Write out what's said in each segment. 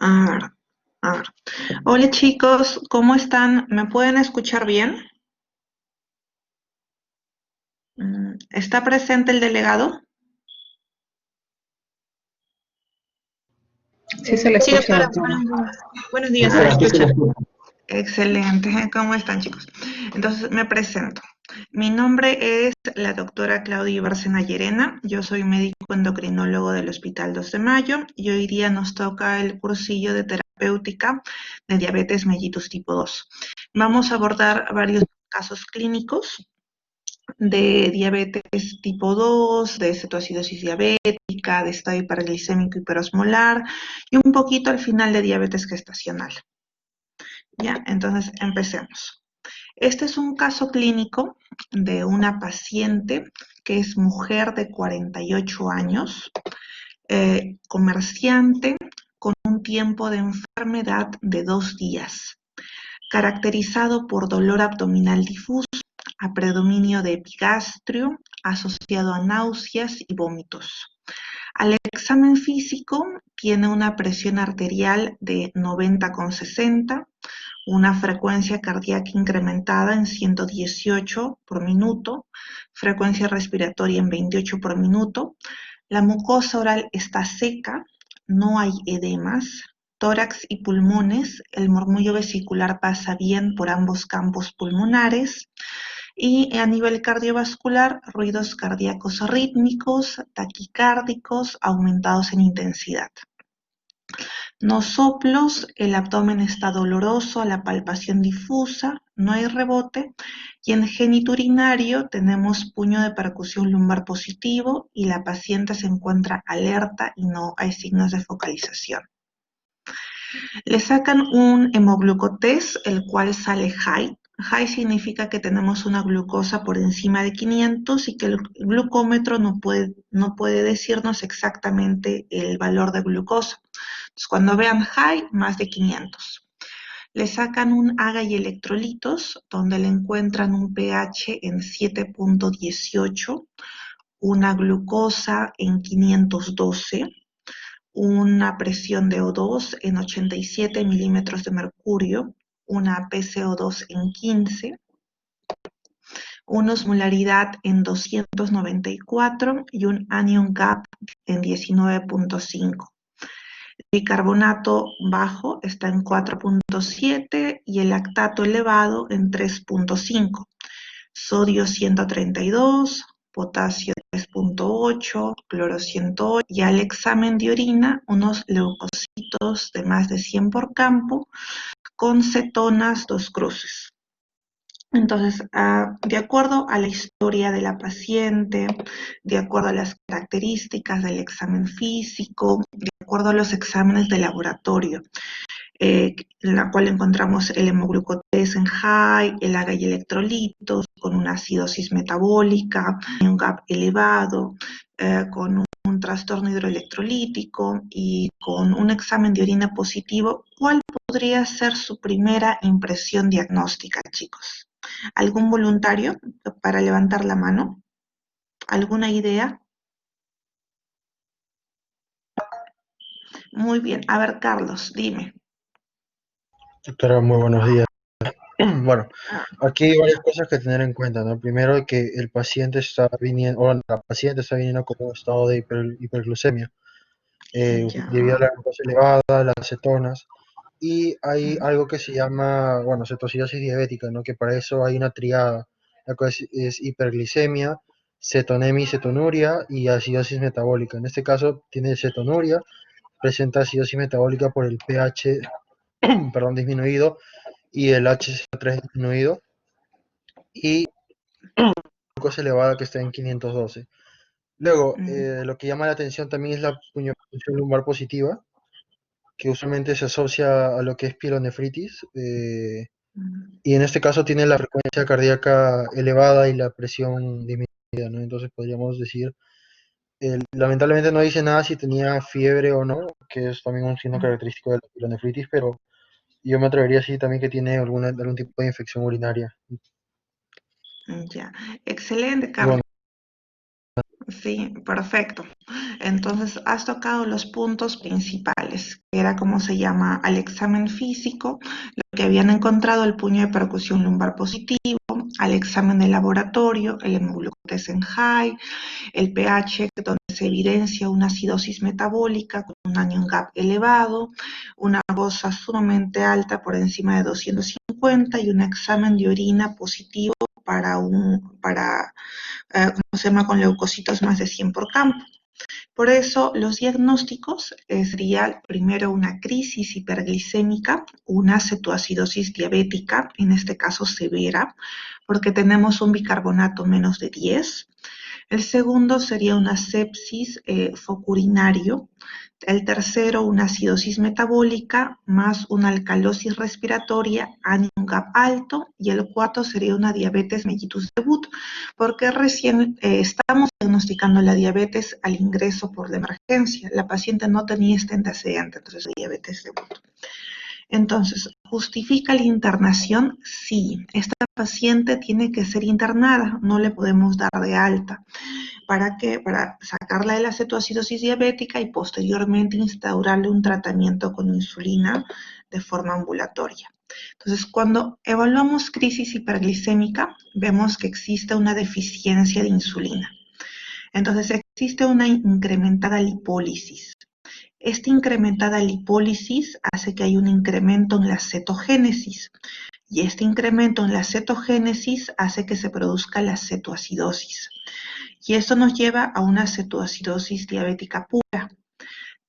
A ver, a ver. Hola chicos, ¿cómo están? ¿Me pueden escuchar bien? ¿Está presente el delegado? Sí se le Sí, escucha, doctora, doctora. buenos días, se le Doctora, sí se escucha. la escucha. Excelente, ¿cómo están chicos? Entonces me presento. Mi nombre es la doctora Claudia Bárcena Llerena, yo soy médico endocrinólogo del Hospital 2 de Mayo y hoy día nos toca el cursillo de terapéutica de diabetes mellitus tipo 2. Vamos a abordar varios casos clínicos de diabetes tipo 2, de cetoacidosis diabética, de estado hiperglicémico hiperosmolar y un poquito al final de diabetes gestacional. Ya, entonces empecemos. Este es un caso clínico de una paciente que es mujer de 48 años, comerciante con un tiempo de enfermedad de 2 días, caracterizado por dolor abdominal difuso, a predominio de epigastrio, asociado a náuseas y vómitos. Al examen físico tiene una presión arterial de 90,60, una frecuencia cardíaca incrementada en 118 por minuto, frecuencia respiratoria en 28 por minuto, la mucosa oral está seca, no hay edemas, tórax y pulmones, el murmullo vesicular pasa bien por ambos campos pulmonares, y a nivel cardiovascular, ruidos cardíacos rítmicos, taquicárdicos, aumentados en intensidad. No soplos, el abdomen está doloroso, la palpación difusa, no hay rebote, y en geniturinario tenemos puño de percusión lumbar positivo y la paciente se encuentra alerta y no hay signos de focalización. Le sacan un hemoglucotest, el cual sale high. High significa que tenemos una glucosa por encima de 500 y que el glucómetro no puede decirnos exactamente el valor de glucosa. Entonces, cuando vean high, más de 500. Le sacan un AGA y electrolitos, donde le encuentran un pH en 7,18, una glucosa en 512, una presión de O2 en 87 milímetros de mercurio, una PCO2 en 15, una osmolaridad en 294 y un anion gap en 19,5. El bicarbonato bajo está en 4,7 y el lactato elevado en 3,5. Sodio 132, potasio 3,8, cloro 108 y al examen de orina unos leucocitos de más de 100 por campo con cetonas 2 cruces. Entonces, de acuerdo a la historia de la paciente, de acuerdo a las características del examen físico, de acuerdo a los exámenes de laboratorio, en la cual encontramos el hemoglucotest en high, el AGA y electrolitos, con una acidosis metabólica, un GAP elevado, con un trastorno hidroelectrolítico y con un examen de orina positivo. ¿Cuál podría ser su primera impresión diagnóstica, chicos? ¿Algún voluntario para levantar la mano? ¿Alguna idea? Muy bien. A ver, Carlos, dime. Doctora, muy buenos días. Bueno, Ah, aquí hay varias cosas que tener en cuenta, ¿no? Primero, que el paciente está viniendo, o la paciente está viniendo con un estado de hiperglucemia, ya. debido a la glucosa elevada, las cetonas, y hay algo que se llama, bueno, cetoacidosis diabética, ¿no? Que para eso hay una triada, la cual es hiperglicemia, cetonemia y cetonuria, y acidosis metabólica. En este caso, tiene cetonuria, presenta acidosis metabólica por el pH, perdón, disminuido, y el HCO3 disminuido, y glucosa elevada que está en 512. Luego, Mm, lo que llama la atención también es la punción lumbar positiva, que usualmente se asocia a lo que es pielonefritis, mm. y en este caso tiene la frecuencia cardíaca elevada y la presión disminuida, ¿no? Entonces podríamos decir, lamentablemente no dice nada si tenía fiebre o no, que es también un signo característico de la pielonefritis, pero yo me atrevería a decir también que tiene algún tipo de infección urinaria. Ya, excelente, Y bueno, Carlos. Sí, perfecto. Entonces, has tocado los puntos principales, que era como se llama al examen físico, lo que habían encontrado el puño de percusión lumbar positivo, al examen de laboratorio, el hemoglucotés en high, el pH, donde se evidencia una acidosis metabólica con un anion gap elevado, una glucosa sumamente alta por encima de 250 y un examen de orina positivo para ¿cómo se llama? Con leucocitos más de 100 por campo. Por eso los diagnósticos sería primero una crisis hiperglicémica, una cetoacidosis diabética, en este caso severa, porque tenemos un bicarbonato menos de 10. El segundo sería una sepsis focurinario. El tercero, una acidosis metabólica más una alcalosis respiratoria, anion gap alto. Y el cuarto sería una diabetes mellitus debut, porque recién estamos diagnosticando la diabetes al ingreso por la emergencia. La paciente no tenía este antecedente, entonces diabetes debut. Entonces, ¿justifica la internación? Sí, esta paciente tiene que ser internada, no le podemos dar de alta. ¿Para qué? Para sacarla de la cetoacidosis diabética y posteriormente instaurarle un tratamiento con insulina de forma ambulatoria. Entonces, cuando evaluamos crisis hiperglicémica, vemos que existe una deficiencia de insulina. Entonces, existe una incrementada lipólisis. Esta incrementada lipólisis hace que haya un incremento en la cetogénesis y este incremento en la cetogénesis hace que se produzca la cetoacidosis. Y esto nos lleva a una cetoacidosis diabética pura.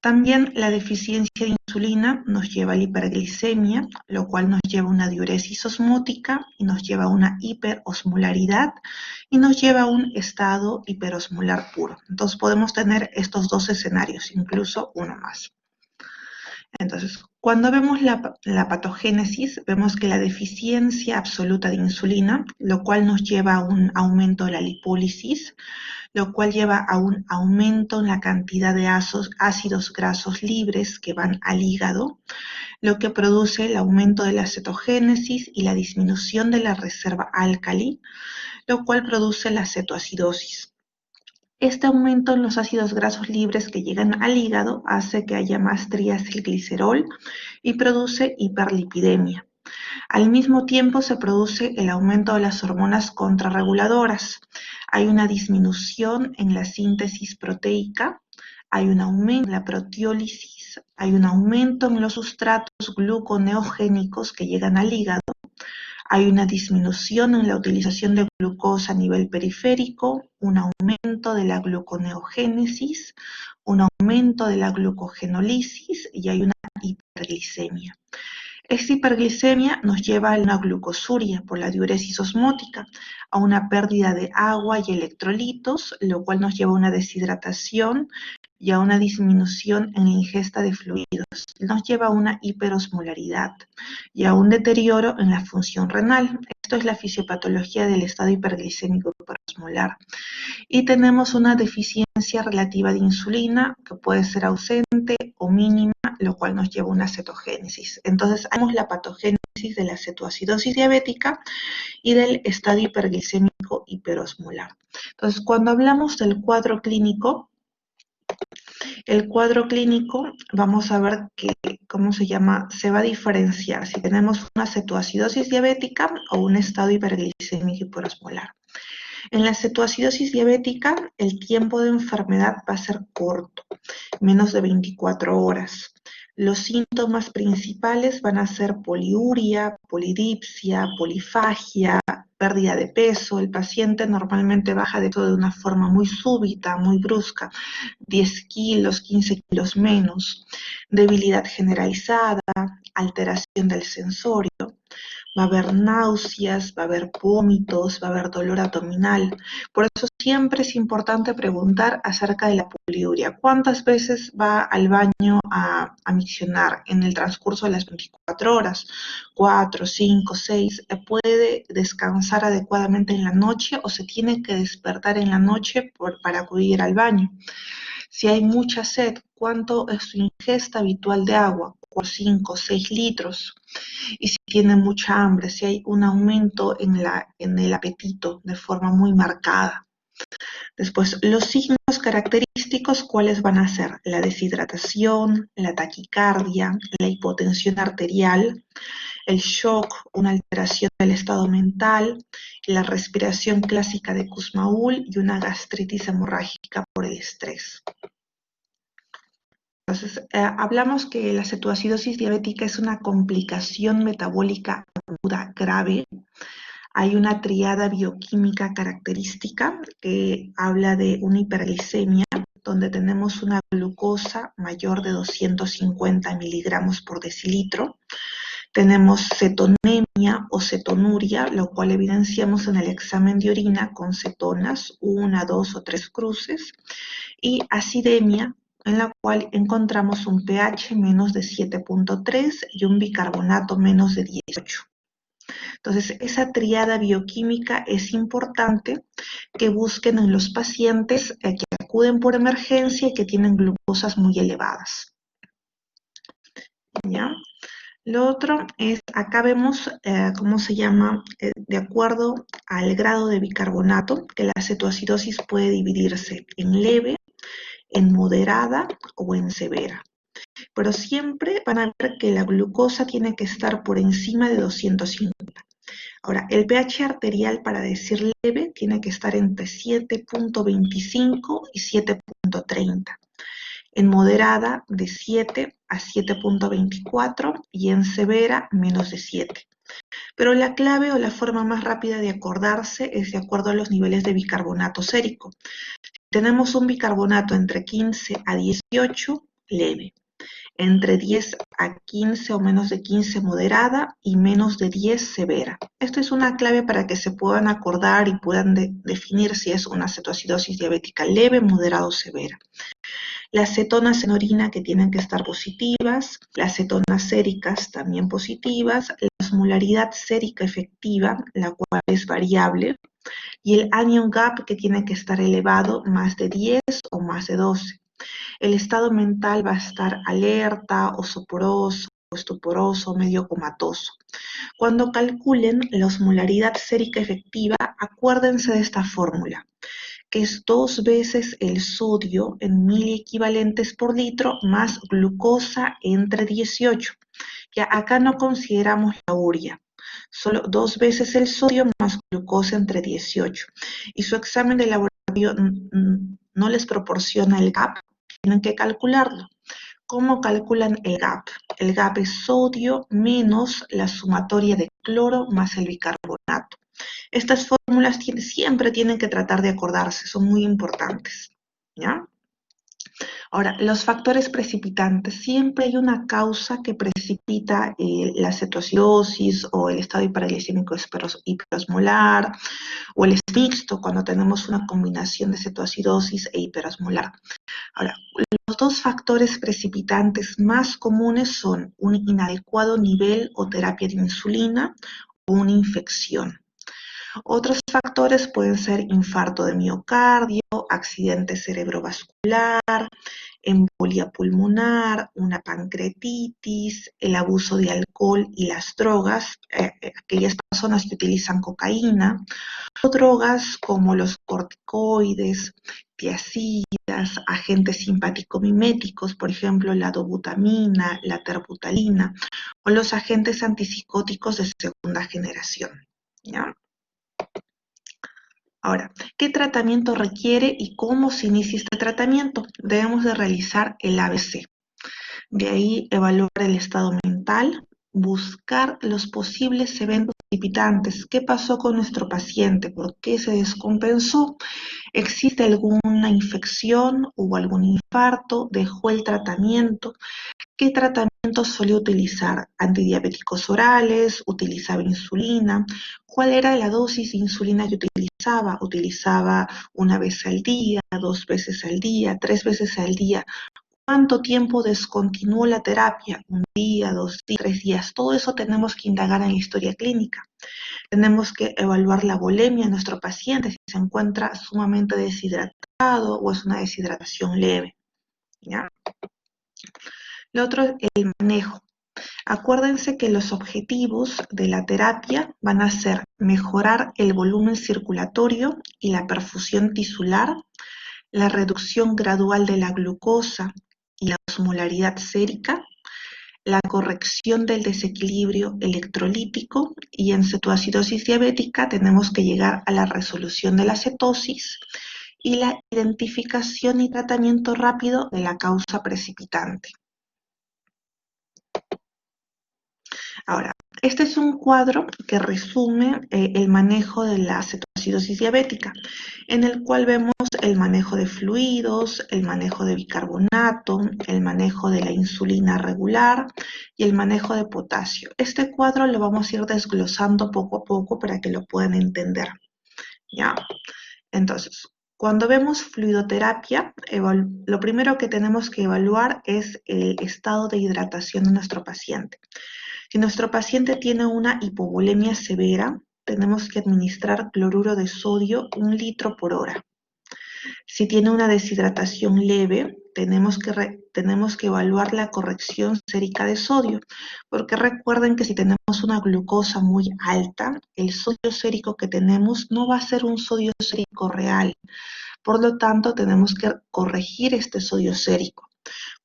También la deficiencia de insulina nos lleva a la hiperglicemia, lo cual nos lleva a una diuresis osmótica y nos lleva a una hiperosmolaridad y nos lleva a un estado hiperosmolar puro. Entonces podemos tener estos dos escenarios, incluso uno más. Entonces, cuando vemos la patogénesis, vemos que la deficiencia absoluta de insulina, lo cual nos lleva a un aumento de la lipólisis, lo cual lleva a un aumento en la cantidad de ácidos grasos libres que van al hígado, lo que produce el aumento de la cetogénesis y la disminución de la reserva álcali, lo cual produce la cetoacidosis. Este aumento en los ácidos grasos libres que llegan al hígado hace que haya más triacilglicerol y produce hiperlipidemia. Al mismo tiempo se produce el aumento de las hormonas contrarreguladoras. Hay una disminución en la síntesis proteica, hay un aumento en la proteólisis, hay un aumento en los sustratos gluconeogénicos que llegan al hígado, hay una disminución en la utilización de glucosa a nivel periférico, un aumento de la gluconeogénesis, un aumento de la glucogenólisis y hay una hiperglicemia. Esta hiperglicemia nos lleva a una glucosuria por la diuresis osmótica, a una pérdida de agua y electrolitos, lo cual nos lleva a una deshidratación y a una disminución en la ingesta de fluidos. Nos lleva a una hiperosmolaridad y a un deterioro en la función renal. Esto es la fisiopatología del estado hiperglicémico hiperosmolar. Y tenemos una deficiencia relativa de insulina que puede ser ausente o mínima, lo cual nos lleva a una cetogénesis. Entonces, tenemos la patogénesis de la cetoacidosis diabética y del estado hiperglicémico hiperosmolar. Entonces, cuando hablamos del cuadro clínico, el cuadro clínico, vamos a ver que, ¿cómo se llama? Se va a diferenciar si tenemos una cetoacidosis diabética o un estado hiperglicémico hiperosmolar. En la cetoacidosis diabética, el tiempo de enfermedad va a ser corto, menos de 24 horas. Los síntomas principales van a ser poliuria, polidipsia, polifagia, pérdida de peso. El paciente normalmente baja de todo de una forma muy súbita, muy brusca, 10 kilos, 15 kilos menos, debilidad generalizada, alteración del sensorio. Va a haber náuseas, va a haber vómitos, va a haber dolor abdominal. Por eso siempre es importante preguntar acerca de la poliuria. ¿Cuántas veces va al baño a miccionar en el transcurso de las 24 horas? 4, 5, 6. ¿Puede descansar adecuadamente en la noche o se tiene que despertar en la noche para acudir al baño? Si hay mucha sed, ¿cuánto es su ingesta habitual de agua? 4, 5, 6 litros. Y si tiene mucha hambre, si hay un aumento en el apetito de forma muy marcada. Después, los signos característicos, ¿cuáles van a ser? La deshidratación, la taquicardia, la hipotensión arterial, el shock, una alteración del estado mental, la respiración clásica de Kussmaul y una gastritis hemorrágica por el estrés. Entonces, hablamos que la cetoacidosis diabética es una complicación metabólica aguda grave. Hay una triada bioquímica característica que habla de una hiperglicemia, donde tenemos una glucosa mayor de 250 miligramos por decilitro. Tenemos cetonemia o cetonuria, lo cual evidenciamos en el examen de orina con cetonas, 1, 2 o 3 cruces, y acidemia, en la cual encontramos un pH menos de 7.3 y un bicarbonato menos de 18. Entonces, esa triada bioquímica es importante que busquen en los pacientes que acuden por emergencia y que tienen glucosas muy elevadas. ¿Ya? Lo otro es, acá vemos cómo se llama, de acuerdo al grado de bicarbonato, que la cetoacidosis puede dividirse en leve, en moderada o en severa. Pero siempre van a ver que la glucosa tiene que estar por encima de 250. Ahora, el pH arterial, para decir leve, tiene que estar entre 7.25 y 7.30. En moderada, de 7 a 7.24 y en severa, menos de 7. Pero la clave o la forma más rápida de acordarse es de acuerdo a los niveles de bicarbonato sérico. Tenemos un bicarbonato entre 15 a 18, leve. Entre 10 a 15 o menos de 15 moderada y menos de 10 severa. Esto es una clave para que se puedan acordar y puedan definir si es una cetoacidosis diabética leve, moderada o severa. Las cetonas en orina, que tienen que estar positivas, las cetonas séricas también positivas, la osmolaridad sérica efectiva, la cual es variable, y el anion gap, que tiene que estar elevado, más de 10 o más de 12. El estado mental va a estar alerta, o soporoso, o estuporoso, medio comatoso. Cuando calculen la osmolaridad sérica efectiva, acuérdense de esta fórmula, que es 2 veces el sodio en miliequivalentes por litro más glucosa entre 18. Ya acá no consideramos la urea, solo 2 veces el sodio más glucosa entre 18. Y su examen de laboratorio no les proporciona el GAP, tienen que calcularlo. ¿Cómo calculan el GAP? El GAP es sodio menos la sumatoria de cloro más el bicarbonato. Estas fórmulas siempre tienen que tratar de acordarse, son muy importantes, ¿ya? Ahora, los factores precipitantes. Siempre hay una causa que precipita la cetoacidosis o el estado hiperglicémico hiperosmolar, o el mixto cuando tenemos una combinación de cetoacidosis e hiperosmolar. Ahora, los dos factores precipitantes más comunes son un inadecuado nivel o terapia de insulina o una infección. Otros factores pueden ser infarto de miocardio, accidente cerebrovascular, embolia pulmonar, una pancreatitis, el abuso de alcohol y las drogas, aquellas personas que utilizan cocaína, o drogas como los corticoides, tiazidas, agentes simpático-miméticos, por ejemplo, la dobutamina, la terbutalina, o los agentes antipsicóticos de segunda generación, ¿ya? Ahora, ¿qué tratamiento requiere y cómo se inicia este tratamiento? Debemos de realizar el ABC. De ahí evaluar el estado mental, buscar los posibles eventos precipitantes. ¿Qué pasó con nuestro paciente? ¿Por qué se descompensó? ¿Existe alguna infección o algún infarto? ¿Dejó el tratamiento? ¿Qué tratamientos solía utilizar? ¿Antidiabéticos orales? ¿Utilizaba insulina? ¿Cuál era la dosis de insulina que utilizaba? ¿Utilizaba una vez al día, 2 veces al día, 3 veces al día? ¿Cuánto tiempo descontinuó la terapia? ¿1 día, 2 días, 3 días? Todo eso tenemos que indagar en la historia clínica. Tenemos que evaluar la volemia de nuestro paciente, si se encuentra sumamente deshidratado o es una deshidratación leve, ¿ya? Lo otro es el manejo. Acuérdense que los objetivos de la terapia van a ser mejorar el volumen circulatorio y la perfusión tisular, la reducción gradual de la glucosa y la osmolaridad sérica, la corrección del desequilibrio electrolítico, y en cetoacidosis diabética tenemos que llegar a la resolución de la cetosis y la identificación y tratamiento rápido de la causa precipitante. Ahora, este es un cuadro que resume el manejo de la cetoacidosis diabética, en el cual vemos el manejo de fluidos, el manejo de bicarbonato, el manejo de la insulina regular y el manejo de potasio. Este cuadro lo vamos a ir desglosando poco a poco para que lo puedan entender, ¿ya? Entonces, cuando vemos fluidoterapia, lo primero que tenemos que evaluar es el estado de hidratación de nuestro paciente. Si nuestro paciente tiene una hipovolemia severa, tenemos que administrar cloruro de sodio 1 litro por hora. Si tiene una deshidratación leve, tenemos que evaluar la corrección sérica de sodio, porque recuerden que si tenemos una glucosa muy alta, el sodio sérico que tenemos no va a ser un sodio sérico real. Por lo tanto, tenemos que corregir este sodio sérico.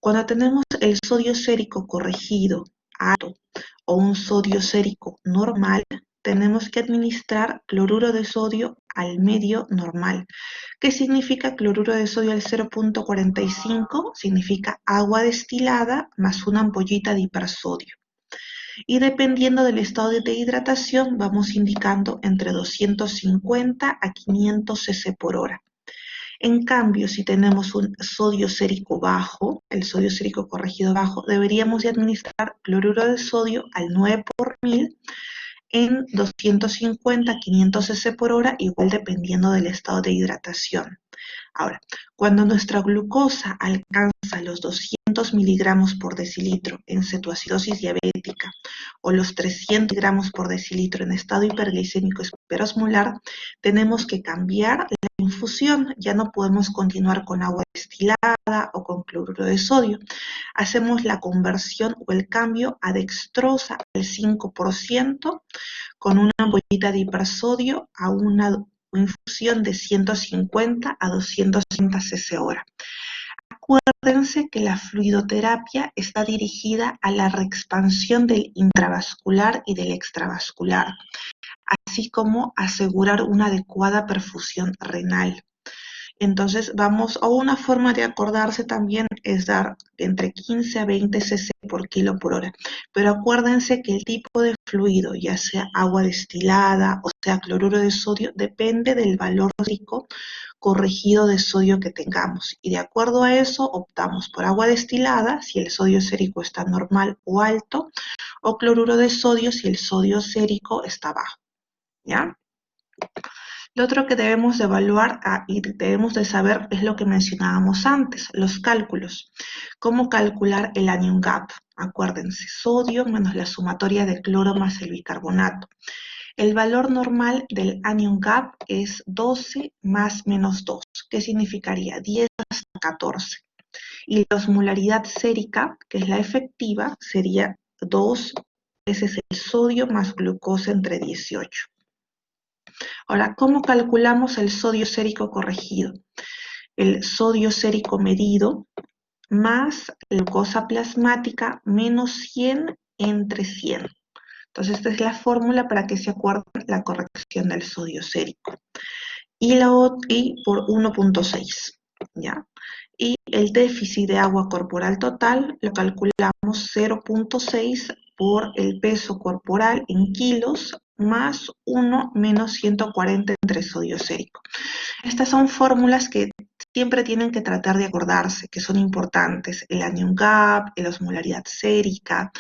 Cuando tenemos el sodio sérico corregido alto o un sodio sérico normal, tenemos que administrar cloruro de sodio al medio normal. ¿Qué significa cloruro de sodio al 0.45? Significa agua destilada más una ampollita de hipersodio. Y dependiendo del estado de hidratación, vamos indicando entre 250 a 500 cc por hora. En cambio, si tenemos un sodio sérico bajo, el sodio sérico corregido bajo, deberíamos de administrar cloruro de sodio al 9 por 1000 en 250 a 500 cc por hora, igual dependiendo del estado de hidratación. Ahora, cuando nuestra glucosa alcanza los 200 miligramos por decilitro en cetoacidosis diabética o los 300 gramos por decilitro en estado hiperglicémico hiperosmolar, tenemos que cambiar la infusión. Ya no podemos continuar con agua destilada o con cloruro de sodio. Hacemos la conversión o el cambio a dextrosa al 5% con una ampollita de hipersodio a una infusión de 150 a 250 cc hora. Acuérdense que la fluidoterapia está dirigida a la reexpansión del intravascular y del extravascular, así como asegurar una adecuada perfusión renal. Entonces o una forma de acordarse también es dar entre 15 a 20 cc por kilo por hora. Pero acuérdense que el tipo de fluido, ya sea agua destilada o sea cloruro de sodio, depende del valor rico corregido de sodio que tengamos. Y de acuerdo a eso optamos por agua destilada si el sodio sérico está normal o alto, o cloruro de sodio si el sodio sérico está bajo, ¿ya? Lo otro que debemos de evaluar y debemos de saber es lo que mencionábamos antes, los cálculos. ¿Cómo calcular el anion gap? Acuérdense, sodio menos la sumatoria de cloro más el bicarbonato. El valor normal del anion gap es 12 más menos 2, que significaría 10 hasta 14. Y la osmolaridad sérica, que es la efectiva, sería 2 veces el sodio más glucosa entre 18. Ahora, ¿cómo calculamos el sodio sérico corregido? El sodio sérico medido más glucosa plasmática menos 100 entre 100. Entonces, esta es la fórmula para que se acuerden la corrección del sodio sérico. Y por 1.6, ¿ya? Y el déficit de agua corporal total lo calculamos 0.6 por el peso corporal en kilos más 1 menos 140 entre sodio sérico. Estas son fórmulas que siempre tienen que tratar de acordarse, que son importantes: el anion gap, la osmolaridad sérica,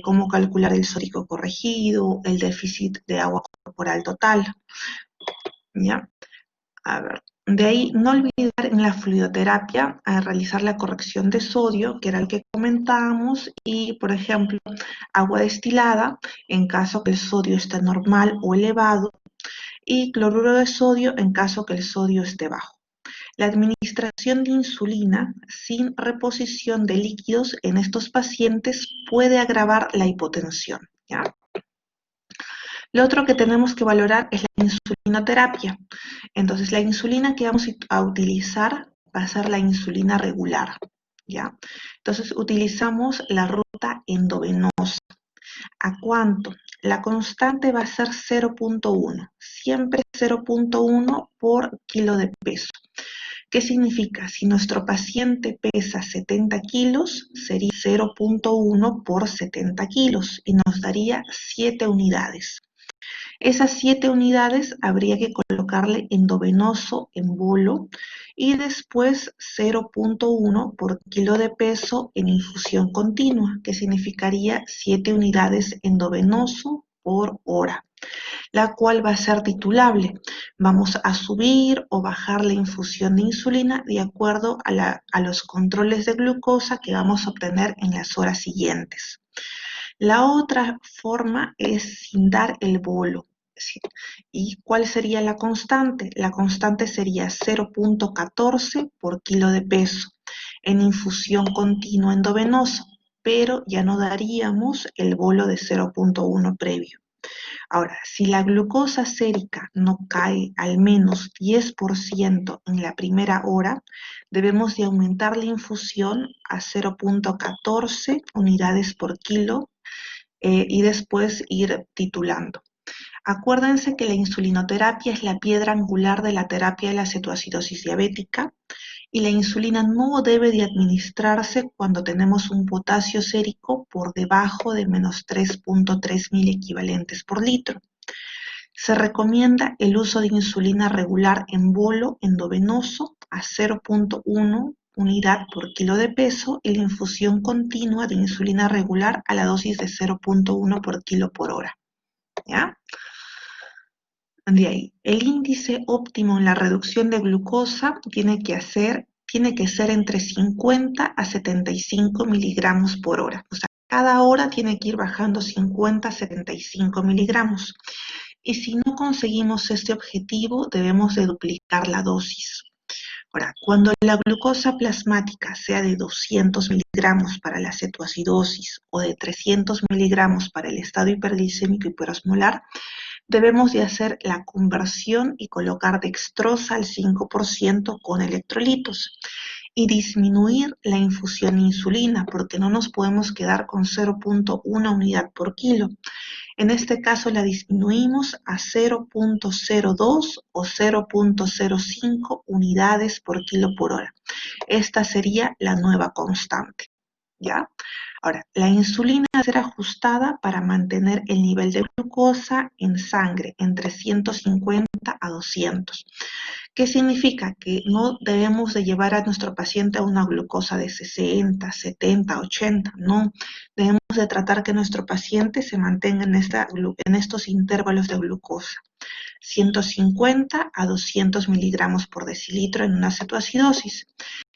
cómo calcular el sódico corregido, el déficit de agua corporal total, ¿ya? A ver, de ahí no olvidar en la fluidoterapia a realizar la corrección de sodio, que era el que comentábamos, y por ejemplo, agua destilada en caso que el sodio esté normal o elevado, y cloruro de sodio en caso que el sodio esté bajo. La administración de insulina sin reposición de líquidos en estos pacientes puede agravar la hipotensión, ¿ya? Lo otro que tenemos que valorar es la insulinoterapia. Entonces, la insulina que vamos a utilizar va a ser la insulina regular, ¿ya? Entonces, utilizamos la ruta endovenosa. ¿A cuánto? La constante va a ser 0.1, siempre 0.1 por kilo de peso. ¿Qué significa? Si nuestro paciente pesa 70 kilos, sería 0.1 por 70 kilos y nos daría 7 unidades. Esas 7 unidades habría que colocarle endovenoso en bolo y después 0.1 por kilo de peso en infusión continua, que significaría 7 unidades endovenoso por hora, la cual va a ser titulable. Vamos a subir o bajar la infusión de insulina de acuerdo a los controles de glucosa que vamos a obtener en las horas siguientes. La otra forma es sin dar el bolo. ¿Y cuál sería la constante? La constante sería 0.14 por kilo de peso en infusión continua endovenosa, pero ya no daríamos el bolo de 0.1 previo. Ahora, si la glucosa sérica no cae al menos 10% en la primera hora, debemos de aumentar la infusión a 0.14 unidades por kilo y después ir titulando. Acuérdense que la insulinoterapia es la piedra angular de la terapia de la cetoacidosis diabética y la insulina no debe de administrarse cuando tenemos un potasio sérico por debajo de menos 3.3 mil equivalentes por litro. Se recomienda el uso de insulina regular en bolo endovenoso a 0.1 unidad por kilo de peso y la infusión continua de insulina regular a la dosis de 0.1 por kilo por hora. ¿Ya? De ahí, el índice óptimo en la reducción de glucosa tiene que ser entre 50 a 75 miligramos por hora. O sea, cada hora tiene que ir bajando 50 a 75 miligramos. Y si no conseguimos este objetivo, debemos de duplicar la dosis. Ahora, cuando la glucosa plasmática sea de 200 miligramos para la cetoacidosis o de 300 miligramos para el estado hiperglicémico hiperosmolar, debemos de hacer la conversión y colocar dextrosa al 5% con electrolitos y disminuir la infusión de insulina porque no nos podemos quedar con 0.1 unidad por kilo. En este caso la disminuimos a 0.02 o 0.05 unidades por kilo por hora. Esta sería la nueva constante, ¿ya? Ahora, la insulina debe ser ajustada para mantener el nivel de glucosa en sangre entre 150 a 200. ¿Qué significa? Que no debemos de llevar a nuestro paciente a una glucosa de 60, 70, 80, no. Debemos de tratar que nuestro paciente se mantenga en estos intervalos de glucosa. 150 a 200 miligramos por decilitro en una cetoacidosis.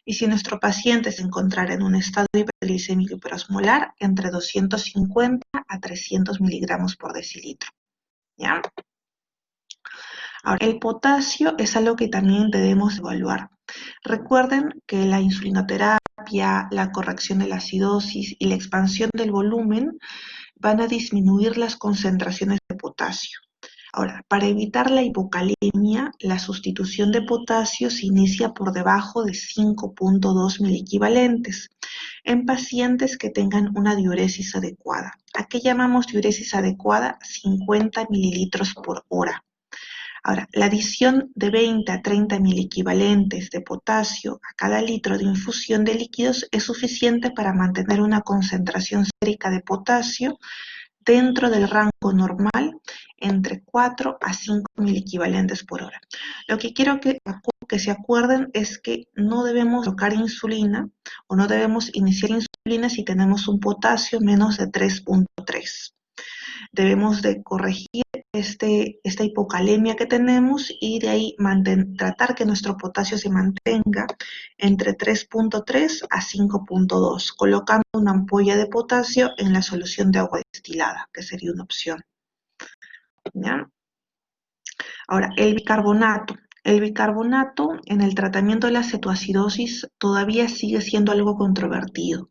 Y si nuestro paciente se encontrara en un estado hiperglicémico hiperosmolar, entre 250 a 300 miligramos por decilitro. ¿Ya? Ahora, el potasio es algo que también debemos evaluar. Recuerden que la insulinoterapia, la corrección de la acidosis y la expansión del volumen van a disminuir las concentraciones de potasio. Ahora, para evitar la hipocalemia, la sustitución de potasio se inicia por debajo de 5.2 miliequivalentes en pacientes que tengan una diuresis adecuada. ¿A qué llamamos diuresis adecuada? 50 mililitros por hora. Ahora, la adición de 20 a 30 miliequivalentes de potasio a cada litro de infusión de líquidos es suficiente para mantener una concentración sérica de potasio dentro del rango normal entre 4 a 5 miliequivalentes por hora. Lo que quiero que se acuerden es que no debemos colocar insulina o no debemos iniciar insulina si tenemos un potasio menos de 3.3. Debemos de corregir esta hipocalemia que tenemos y de ahí tratar que nuestro potasio se mantenga entre 3.3 a 5.2, colocando una ampolla de potasio en la solución de agua destilada, que sería una opción. ¿Ya? Ahora, el bicarbonato. El bicarbonato en el tratamiento de la cetoacidosis todavía sigue siendo algo controvertido.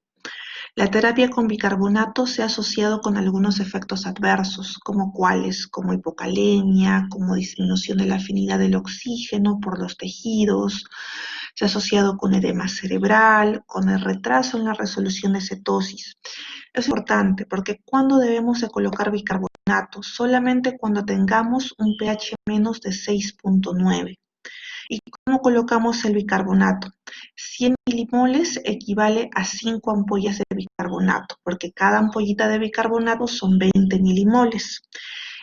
La terapia con bicarbonato se ha asociado con algunos efectos adversos, como cuáles, como hipocalemia, como disminución de la afinidad del oxígeno por los tejidos, se ha asociado con edema cerebral, con el retraso en la resolución de cetosis. Es importante porque cuando debemos de colocar bicarbonato, solamente cuando tengamos un pH menos de 6.9. ¿Y cómo colocamos el bicarbonato? 100 milimoles equivale a 5 ampollas de bicarbonato, porque cada ampollita de bicarbonato son 20 milimoles.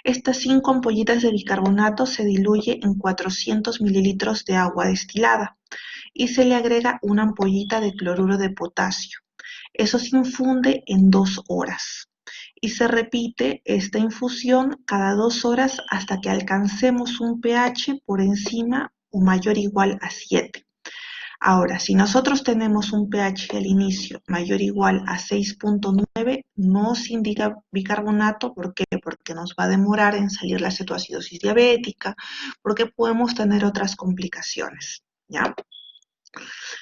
Estas 5 ampollitas de bicarbonato se diluye en 400 mililitros de agua destilada y se le agrega una ampollita de cloruro de potasio. Eso se infunde en 2 horas y se repite esta infusión cada 2 horas hasta que alcancemos un pH por encima o mayor o igual a 7. Ahora, si nosotros tenemos un pH al inicio mayor o igual a 6.9, no se indica bicarbonato. ¿Por qué? Porque nos va a demorar en salir la cetoacidosis diabética, porque podemos tener otras complicaciones, ¿ya?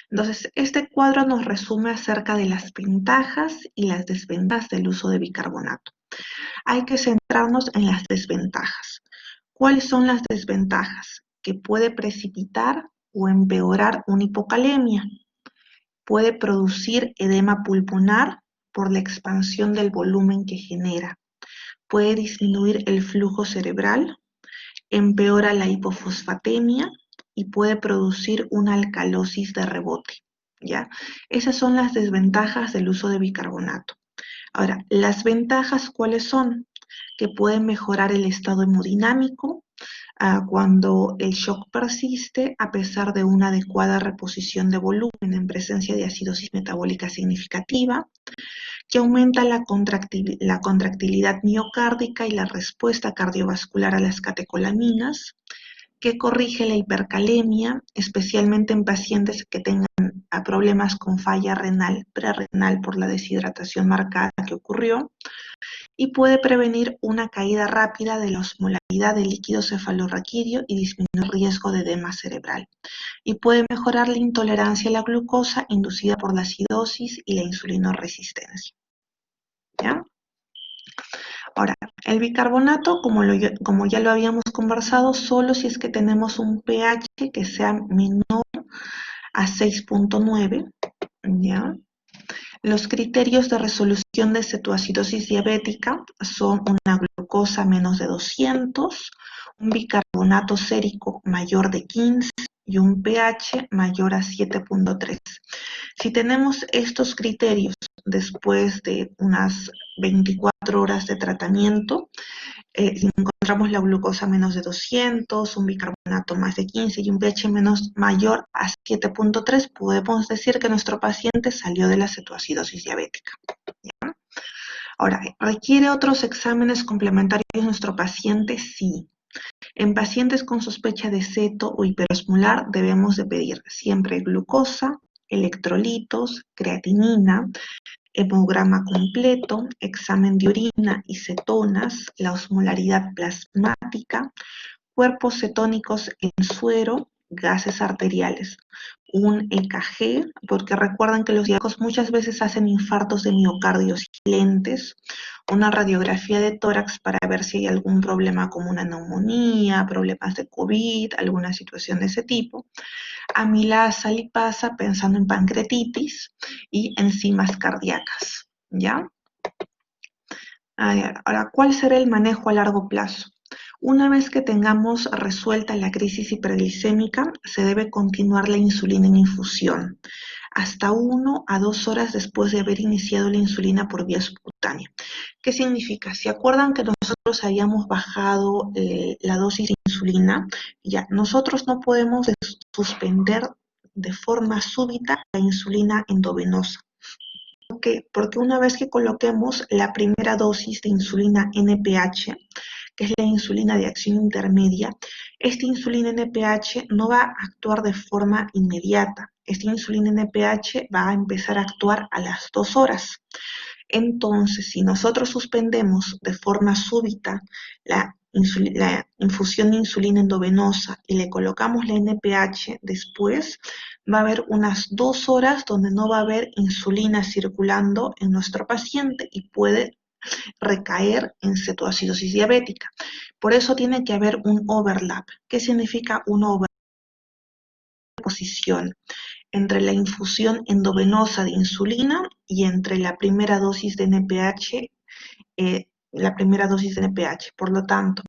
Entonces, este cuadro nos resume acerca de las ventajas y las desventajas del uso de bicarbonato. Hay que centrarnos en las desventajas. ¿Cuáles son las desventajas? Que puede precipitar o empeorar una hipocalemia. Puede producir edema pulmonar por la expansión del volumen que genera. Puede disminuir el flujo cerebral, empeora la hipofosfatemia y puede producir una alcalosis de rebote, ¿ya? Esas son las desventajas del uso de bicarbonato. Ahora, las ventajas, ¿cuáles son? Que pueden mejorar el estado hemodinámico cuando el shock persiste a pesar de una adecuada reposición de volumen en presencia de acidosis metabólica significativa, que aumenta la contractilidad miocárdica y la respuesta cardiovascular a las catecolaminas, que corrige la hipercalemia, especialmente en pacientes que tengan problemas con falla renal, prerrenal por la deshidratación marcada que ocurrió, y puede prevenir una caída rápida de la osmolaridad del líquido cefalorraquídeo y disminuir el riesgo de edema cerebral. Y puede mejorar la intolerancia a la glucosa inducida por la acidosis y la insulinoresistencia, ¿ya? Ahora, el bicarbonato, como ya lo habíamos conversado, solo si es que tenemos un pH que sea menor a 6.9, ¿ya? Los criterios de resolución de cetoacidosis diabética son una glucosa menos de 200, un bicarbonato sérico mayor de 15 y un pH mayor a 7.3. Si tenemos estos criterios después de unas 24 horas de tratamiento, si encontramos la glucosa menos de 200, un bicarbonato más de 15 y un pH mayor a 7.3, podemos decir que nuestro paciente salió de la cetoacidosis diabética, ¿ya? Ahora, ¿requiere otros exámenes complementarios nuestro paciente? Sí. En pacientes con sospecha de ceto o hiperosmolar debemos de pedir siempre glucosa, electrolitos, creatinina, hemograma completo, examen de orina y cetonas, la osmolaridad plasmática, cuerpos cetónicos en suero, gases arteriales, un EKG, porque recuerdan que los diabéticos muchas veces hacen infartos de miocardio silentes, una radiografía de tórax para ver si hay algún problema como una neumonía, problemas de COVID, alguna situación de ese tipo, amilasa, lipasa, pensando en pancreatitis y enzimas cardíacas, ¿ya? Ahora, ¿cuál será el manejo a largo plazo? Una vez que tengamos resuelta la crisis hiperglicémica, se debe continuar la insulina en infusión hasta 1 a 2 horas después de haber iniciado la insulina por vía subcutánea. ¿Qué significa? ¿Se acuerdan que nosotros habíamos bajado la dosis de insulina? Ya, nosotros no podemos suspender de forma súbita la insulina endovenosa. ¿Por qué? Porque una vez que coloquemos la primera dosis de insulina NPH, que es la insulina de acción intermedia, esta insulina NPH no va a actuar de forma inmediata. Esta insulina NPH va a empezar a actuar a las 2 horas. Entonces, si nosotros suspendemos de forma súbita la la infusión de insulina endovenosa y le colocamos la NPH después, va a haber unas 2 horas donde no va a haber insulina circulando en nuestro paciente y puede recaer en cetoacidosis diabética. Por eso tiene que haber un overlap. ¿Qué significa un overlap? Posición entre la infusión endovenosa de insulina y entre la primera dosis de NPH, Por lo tanto,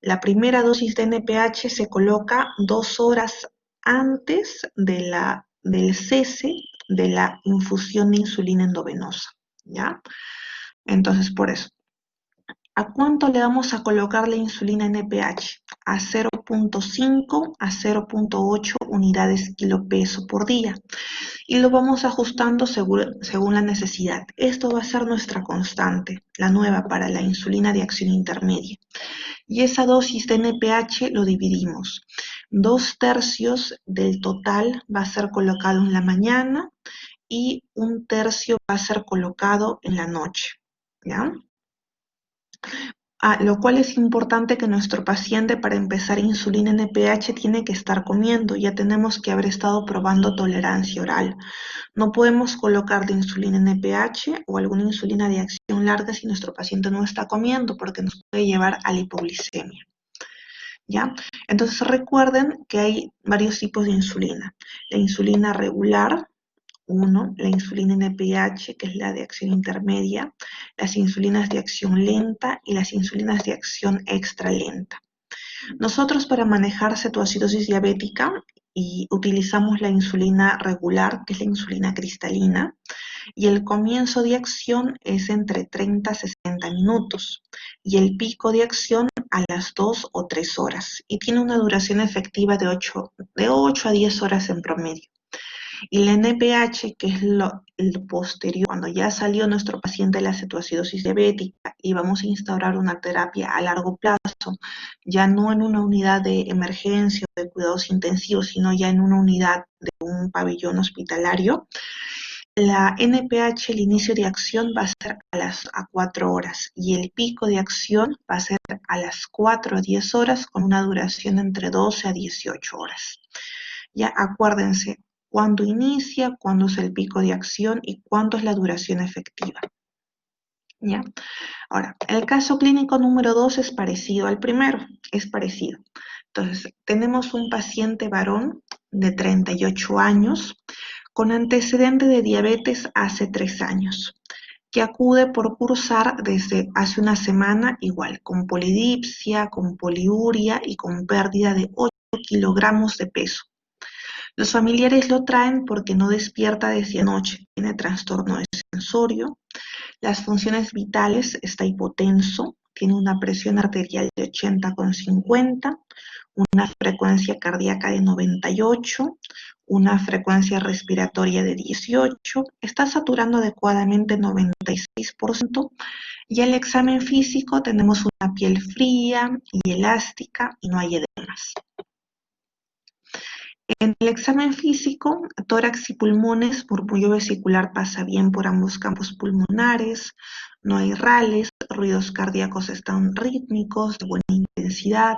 la primera dosis de NPH se coloca 2 horas antes del cese de la infusión de insulina endovenosa, ¿ya? Entonces, por eso. ¿A cuánto le vamos a colocar la insulina NPH? A 0.5 a 0.8 unidades kilopeso por día. Y lo vamos ajustando según la necesidad. Esto va a ser nuestra constante, la nueva para la insulina de acción intermedia. Y esa dosis de NPH lo dividimos. 2/3 del total va a ser colocado en la mañana y 1/3 va a ser colocado en la noche, ¿ya? Lo cual es importante que nuestro paciente para empezar insulina NPH tiene que estar comiendo. Ya tenemos que haber estado probando tolerancia oral. No podemos colocar de insulina NPH o alguna insulina de acción larga si nuestro paciente no está comiendo porque nos puede llevar a la hipoglicemia, ¿ya? Entonces recuerden que hay varios tipos de insulina. La insulina regular, la insulina NPH, que es la de acción intermedia, las insulinas de acción lenta y las insulinas de acción extra lenta. Nosotros para manejar cetoacidosis diabética utilizamos la insulina regular, que es la insulina cristalina, y el comienzo de acción es entre 30 a 60 minutos y el pico de acción a las 2 o 3 horas y tiene una duración efectiva de 8 a 10 horas en promedio. Y la NPH, que es el posterior, cuando ya salió nuestro paciente de la cetoacidosis diabética y vamos a instaurar una terapia a largo plazo, ya no en una unidad de emergencia o de cuidados intensivos, sino ya en una unidad de un pabellón hospitalario, la NPH, el inicio de acción va a ser a 4 horas y el pico de acción va a ser a las 4 a 10 horas con una duración entre 12 a 18 horas. Ya acuérdense cuándo inicia, cuándo es el pico de acción y cuánto es la duración efectiva. ¿Ya? Ahora, el caso clínico número 2 es parecido al primero, es parecido. Entonces, tenemos un paciente varón de 38 años con antecedente de diabetes hace 3 años, que acude por cursar desde hace una semana igual, con polidipsia, con poliuria y con pérdida de 8 kilogramos de peso. Los familiares lo traen porque no despierta desde anoche, tiene trastorno de sensorio, las funciones vitales, está hipotenso, tiene una presión arterial de 80/50, una frecuencia cardíaca de 98, una frecuencia respiratoria de 18, está saturando adecuadamente 96% y el examen físico tenemos una piel fría y elástica y no hay edemas. En el examen físico, tórax y pulmones, murmullo vesicular pasa bien por ambos campos pulmonares, no hay rales, ruidos cardíacos están rítmicos, de buena intensidad,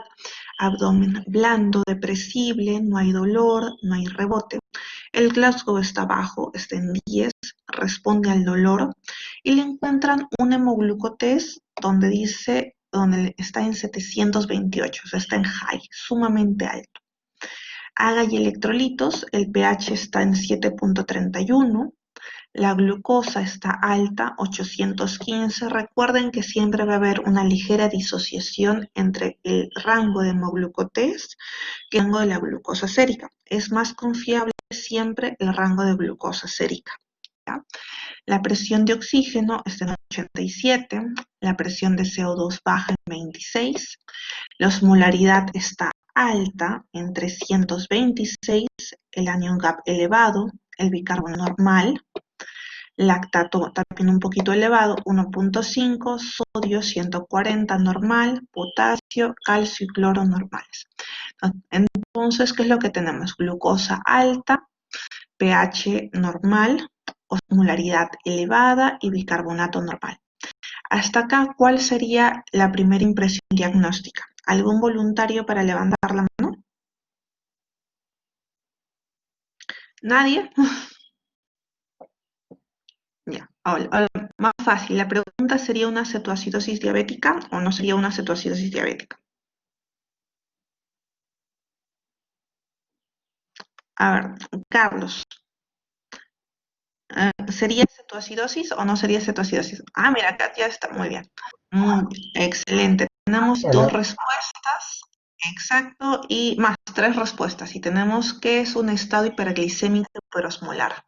abdomen blando, depresible, no hay dolor, no hay rebote. El Glasgow está bajo, está en 10, responde al dolor y le encuentran un hemoglucotest donde está en 728, o sea, está en high, sumamente alto. Haga y electrolitos, el pH está en 7.31, la glucosa está alta, 815. Recuerden que siempre va a haber una ligera disociación entre el rango de hemoglucotest y el rango de la glucosa sérica. Es más confiable siempre el rango de glucosa sérica, ¿ya? La presión de oxígeno está en 87, la presión de CO2 baja en 26, la osmolaridad está alta en 326, el anion gap elevado, el bicarbonato normal, lactato también un poquito elevado, 1.5, sodio 140 normal, potasio, calcio y cloro normales. Entonces, ¿qué es lo que tenemos? Glucosa alta, pH normal, osmolaridad elevada y bicarbonato normal. Hasta acá, ¿cuál sería la primera impresión diagnóstica? ¿Algún voluntario para levantar la mano? ¿Nadie? Ya, ahora, más fácil. La pregunta sería una cetoacidosis diabética o no sería una cetoacidosis diabética. A ver, Carlos, ¿sería cetoacidosis o no sería cetoacidosis? Ah, mira, acá ya está, muy bien. Excelente. Tenemos dos Hola. respuestas, exacto, y más tres respuestas. Y tenemos que es un estado hiperglicémico hiperosmolar.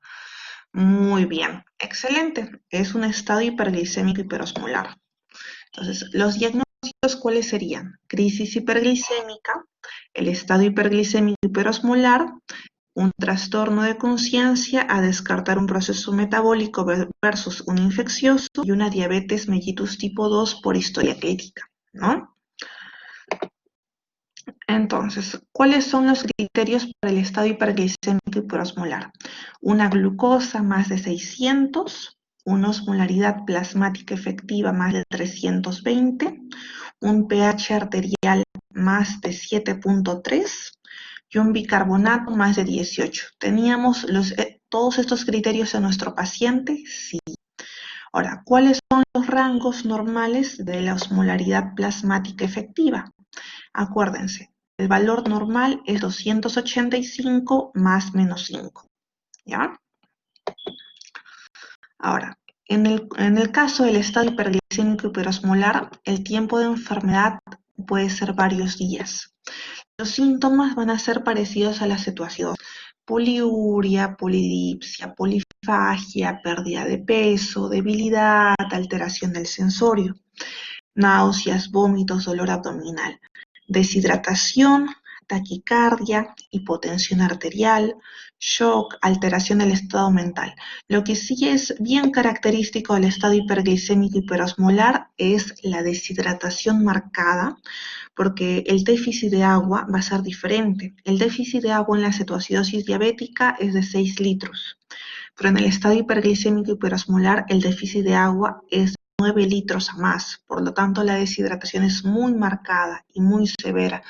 Muy bien, excelente. Es un estado hiperglicémico hiperosmolar. Entonces, los diagnósticos, ¿cuáles serían? Crisis hiperglicémica, el estado hiperglicémico hiperosmolar, un trastorno de conciencia a descartar un proceso metabólico versus un infeccioso y una diabetes mellitus tipo 2 por historia clínica, ¿no? Entonces, ¿cuáles son los criterios para el estado hiperglicémico hiperosmolar? Una glucosa más de 600, una osmolaridad plasmática efectiva más de 320, un pH arterial más de 7.3 y un bicarbonato más de 18. ¿Teníamos todos estos criterios en nuestro paciente? Sí. Ahora, ¿cuáles son los rangos normales de la osmolaridad plasmática efectiva? Acuérdense, el valor normal es 285 más menos 5, ¿ya? Ahora, en el caso del estado hiperglicémico hiperosmolar, el tiempo de enfermedad puede ser varios días. Los síntomas van a ser parecidos a la cetoacidosis: poliuria, polidipsia, polifagia, pérdida de peso, debilidad, alteración del sensorio, náuseas, vómitos, dolor abdominal, deshidratación, taquicardia, hipotensión arterial, shock, alteración del estado mental. Lo que sí es bien característico del estado hiperglicémico hiperosmolar es la deshidratación marcada, porque el déficit de agua va a ser diferente. El déficit de agua en la cetoacidosis diabética es de 6 litros, pero en el estado hiperglicémico hiperosmolar el déficit de agua es 9 litros a más. Por lo tanto, la deshidratación es muy marcada y muy severa.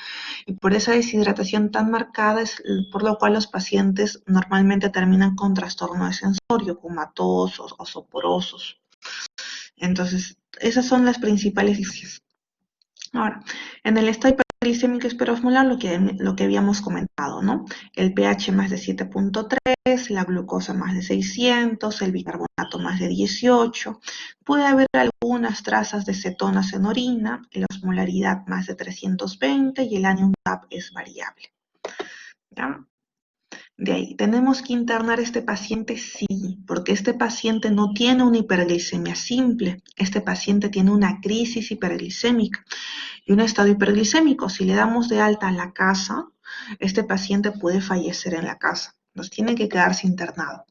Y por esa deshidratación tan marcada es por lo cual los pacientes normalmente terminan con trastorno de sensorio, comatosos o soporosos. Entonces, esas son las principales diferencias. Ahora, en el estado hiperglicémico hiperosmolar, lo que habíamos comentado, ¿no? El pH más de 7.3, la glucosa más de 600, el bicarbonato más de 18. Puede haber algunas trazas de cetonas en orina, la osmolaridad más de 320 y el anion TAP es variable, ¿ya? De ahí, ¿tenemos que internar a este paciente? Sí, porque este paciente no tiene una hiperglicemia simple, este paciente tiene una crisis hiperglicémica y un estado hiperglicémico. Si le damos de alta a la casa, este paciente puede fallecer en la casa, nos tiene que quedarse internado.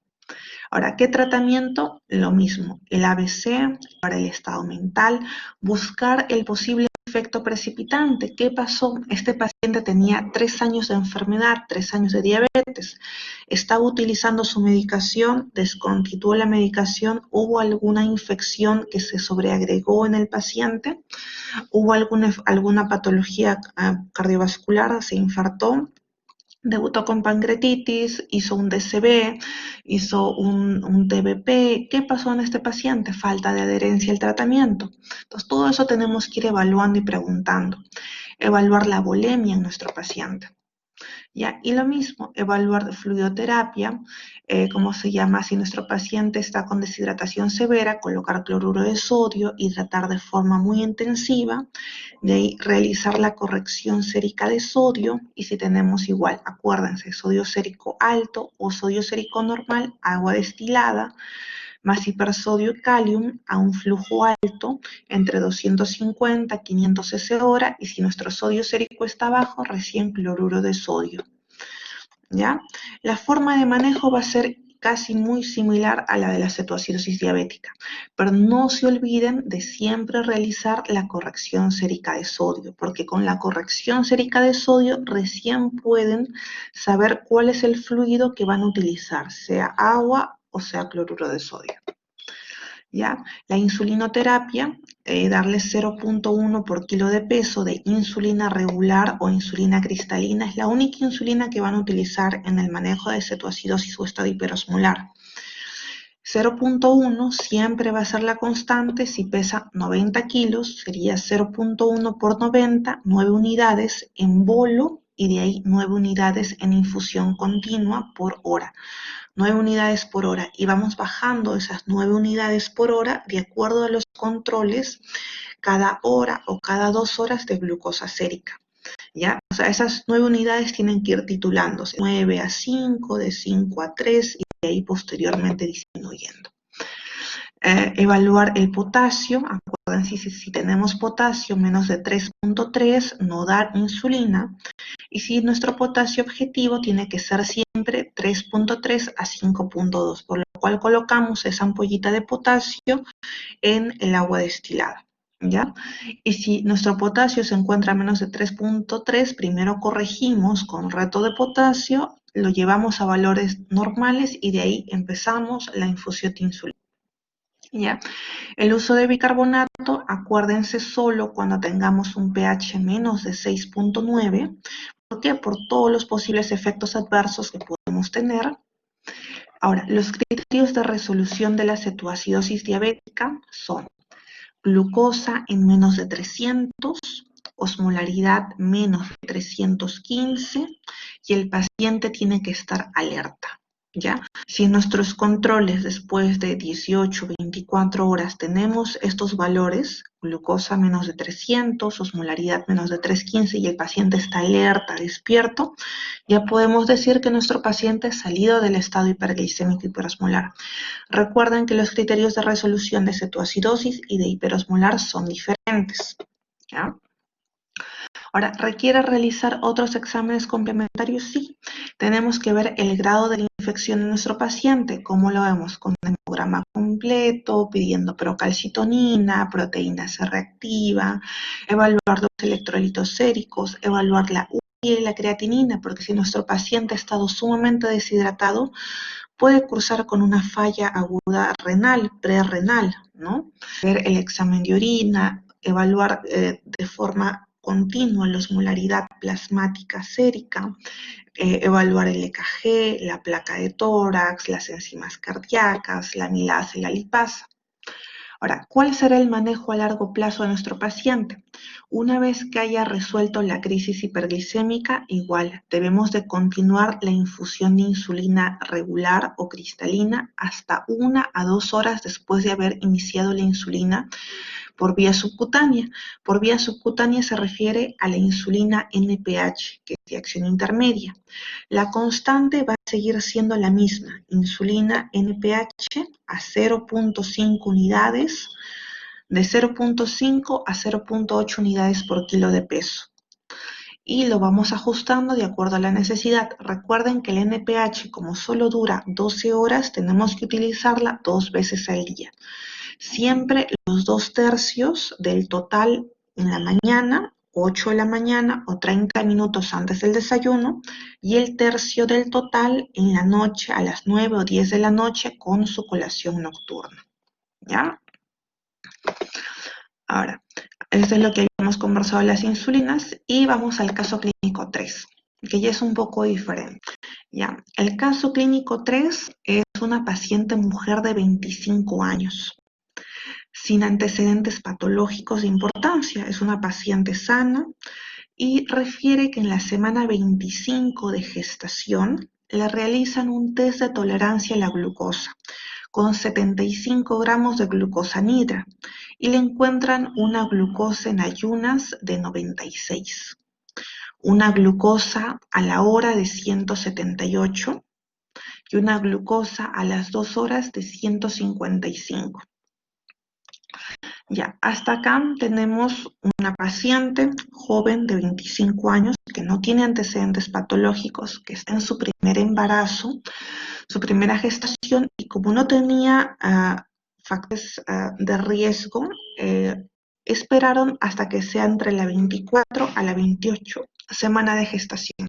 Ahora, ¿qué tratamiento? Lo mismo, el ABC para el estado mental, buscar el posible efecto precipitante. ¿Qué pasó? Este paciente tenía 3 años de enfermedad, 3 años de diabetes, estaba utilizando su medicación, descontinuó la medicación, hubo alguna infección que se sobreagregó en el paciente, hubo alguna patología cardiovascular, se infartó, debutó con pancreatitis, hizo un DCB, hizo un TBP. ¿Qué pasó en este paciente? Falta de adherencia al tratamiento. Entonces, todo eso tenemos que ir evaluando y preguntando. Evaluar la bulimia en nuestro paciente. ¿Ya? Y lo mismo, evaluar de fluidoterapia, ¿cómo se llama? Si nuestro paciente está con deshidratación severa, colocar cloruro de sodio, hidratar de forma muy intensiva, de ahí realizar la corrección sérica de sodio, y si tenemos igual, acuérdense, sodio sérico alto o sodio sérico normal, agua destilada, más hipersodio y calium a un flujo alto entre 250 y 500 cc hora, y si nuestro sodio sérico está bajo, recién cloruro de sodio, ¿ya? La forma de manejo va a ser casi muy similar a la de la cetoacidosis diabética, pero no se olviden de siempre realizar la corrección sérica de sodio, porque con la corrección sérica de sodio recién pueden saber cuál es el fluido que van a utilizar, sea agua o sea cloruro de sodio. ¿ya? La insulinoterapia, darle 0,1 por kilo de peso de insulina regular o insulina cristalina, es la única insulina que van a utilizar en el manejo de cetoacidosis o estado hiperosmolar. 0,1 siempre va a ser la constante. Si pesa 90 kilos, sería 0,1 por 90, 9 unidades en bolo, y de ahí 9 unidades en infusión continua por hora. 9 unidades por hora, y vamos bajando esas 9 unidades por hora de acuerdo a los controles cada hora o cada 2 horas de glucosa sérica, ¿ya? O sea, esas 9 unidades tienen que ir titulándose, 9 a 5, de 5 a 3, y de ahí posteriormente disminuyendo. Evaluar el potasio. Acuérdense, si tenemos potasio menos de 3,3, no dar insulina. Y si nuestro potasio objetivo tiene que ser siempre 3,3 a 5,2, por lo cual colocamos esa ampollita de potasio en el agua destilada, ¿ya? Y si nuestro potasio se encuentra a menos de 3,3, primero corregimos con reto de potasio, lo llevamos a valores normales y de ahí empezamos la infusión de insulina, ¿ya? El uso de bicarbonato, acuérdense, solo cuando tengamos un pH menos de 6,9. ¿Por qué? Por todos los posibles efectos adversos que podemos tener. Ahora, los criterios de resolución de la cetoacidosis diabética son glucosa en menos de 300, osmolaridad menos de 315, y el paciente tiene que estar alerta, ¿ya? Si en nuestros controles después de 18, 24 horas tenemos estos valores, glucosa menos de 300, osmolaridad menos de 315, y el paciente está alerta, despierto, ya podemos decir que nuestro paciente ha salido del estado hiperglicémico hiperosmolar. Recuerden que los criterios de resolución de cetoacidosis y de hiperosmolar son diferentes, ¿ya? Ahora, ¿requiere realizar otros exámenes complementarios? Sí. Tenemos que ver el grado de la infección de nuestro paciente. ¿Cómo lo vemos? Con un hemograma completo, pidiendo procalcitonina, proteína C reactiva, evaluar los electrolitos séricos, evaluar la URI y la creatinina, porque si nuestro paciente ha estado sumamente deshidratado, puede cursar con una falla aguda renal, prerrenal, ¿no? Ver el examen de orina, evaluar de forma continua la osmolaridad plasmática sérica, evaluar el EKG, la placa de tórax, las enzimas cardíacas, la amilasa y la lipasa. Ahora, ¿cuál será el manejo a largo plazo de nuestro paciente? Una vez que haya resuelto la crisis hiperglicémica, igual debemos de continuar la infusión de insulina regular o cristalina hasta 1 a 2 horas después de haber iniciado la insulina por vía subcutánea. Por vía subcutánea se refiere a la insulina NPH, que es de acción intermedia. La constante va a seguir siendo la misma, insulina NPH a 0,5 unidades, de 0,5 a 0,8 unidades por kilo de peso. Y lo vamos ajustando de acuerdo a la necesidad. Recuerden que el NPH, como solo dura 12 horas, tenemos que utilizarla 2 veces al día. Siempre los 2/3 del total en la mañana, 8 de la mañana o 30 minutos antes del desayuno, y el tercio del total en la noche a las 9 o 10 de la noche con su colación nocturna, ¿ya? Ahora, esto es lo que habíamos conversado de las insulinas, y vamos al caso clínico 3, que ya es un poco diferente, ¿ya? El caso clínico 3 es una paciente mujer de 25 años. Sin antecedentes patológicos de importancia, es una paciente sana, y refiere que en la semana 25 de gestación le realizan un test de tolerancia a la glucosa con 75 gramos de glucosa nidra y le encuentran una glucosa en ayunas de 96, una glucosa a la hora de 178 y una glucosa a las 2 horas de 155. Ya, hasta acá tenemos una paciente joven de 25 años que no tiene antecedentes patológicos, que está en su primer embarazo, su primera gestación, y como no tenía factores de riesgo, esperaron hasta que sea entre la 24 a la 28 semana de gestación.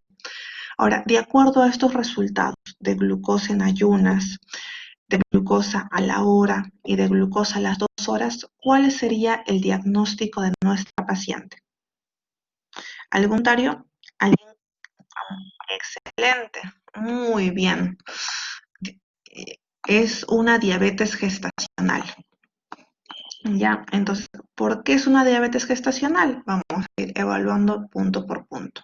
Ahora, de acuerdo a estos resultados de glucosa en ayunas, de glucosa a la hora y de glucosa a las 2 horas, ¿cuál sería el diagnóstico de nuestra paciente? ¿Algún comentario? ¿Alguien? Excelente, muy bien. Es una diabetes gestacional. Ya, entonces, ¿por qué es una diabetes gestacional? Vamos a ir evaluando punto por punto.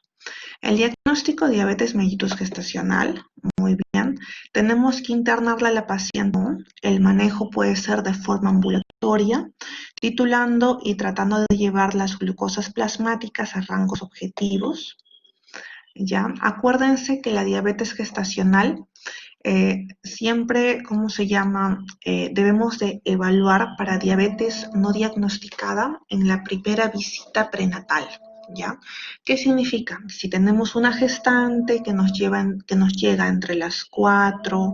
El diagnóstico de diabetes mellitus gestacional, muy bien. Tenemos que internarla a la paciente. El manejo puede ser de forma ambulatoria, titulando y tratando de llevar las glucosas plasmáticas a rangos objetivos. Ya, acuérdense que la diabetes gestacional siempre, ¿cómo se llama? Debemos de evaluar para diabetes no diagnosticada en la primera visita prenatal, ¿ya? ¿Qué significa? Si tenemos una gestante que nos llega entre las 4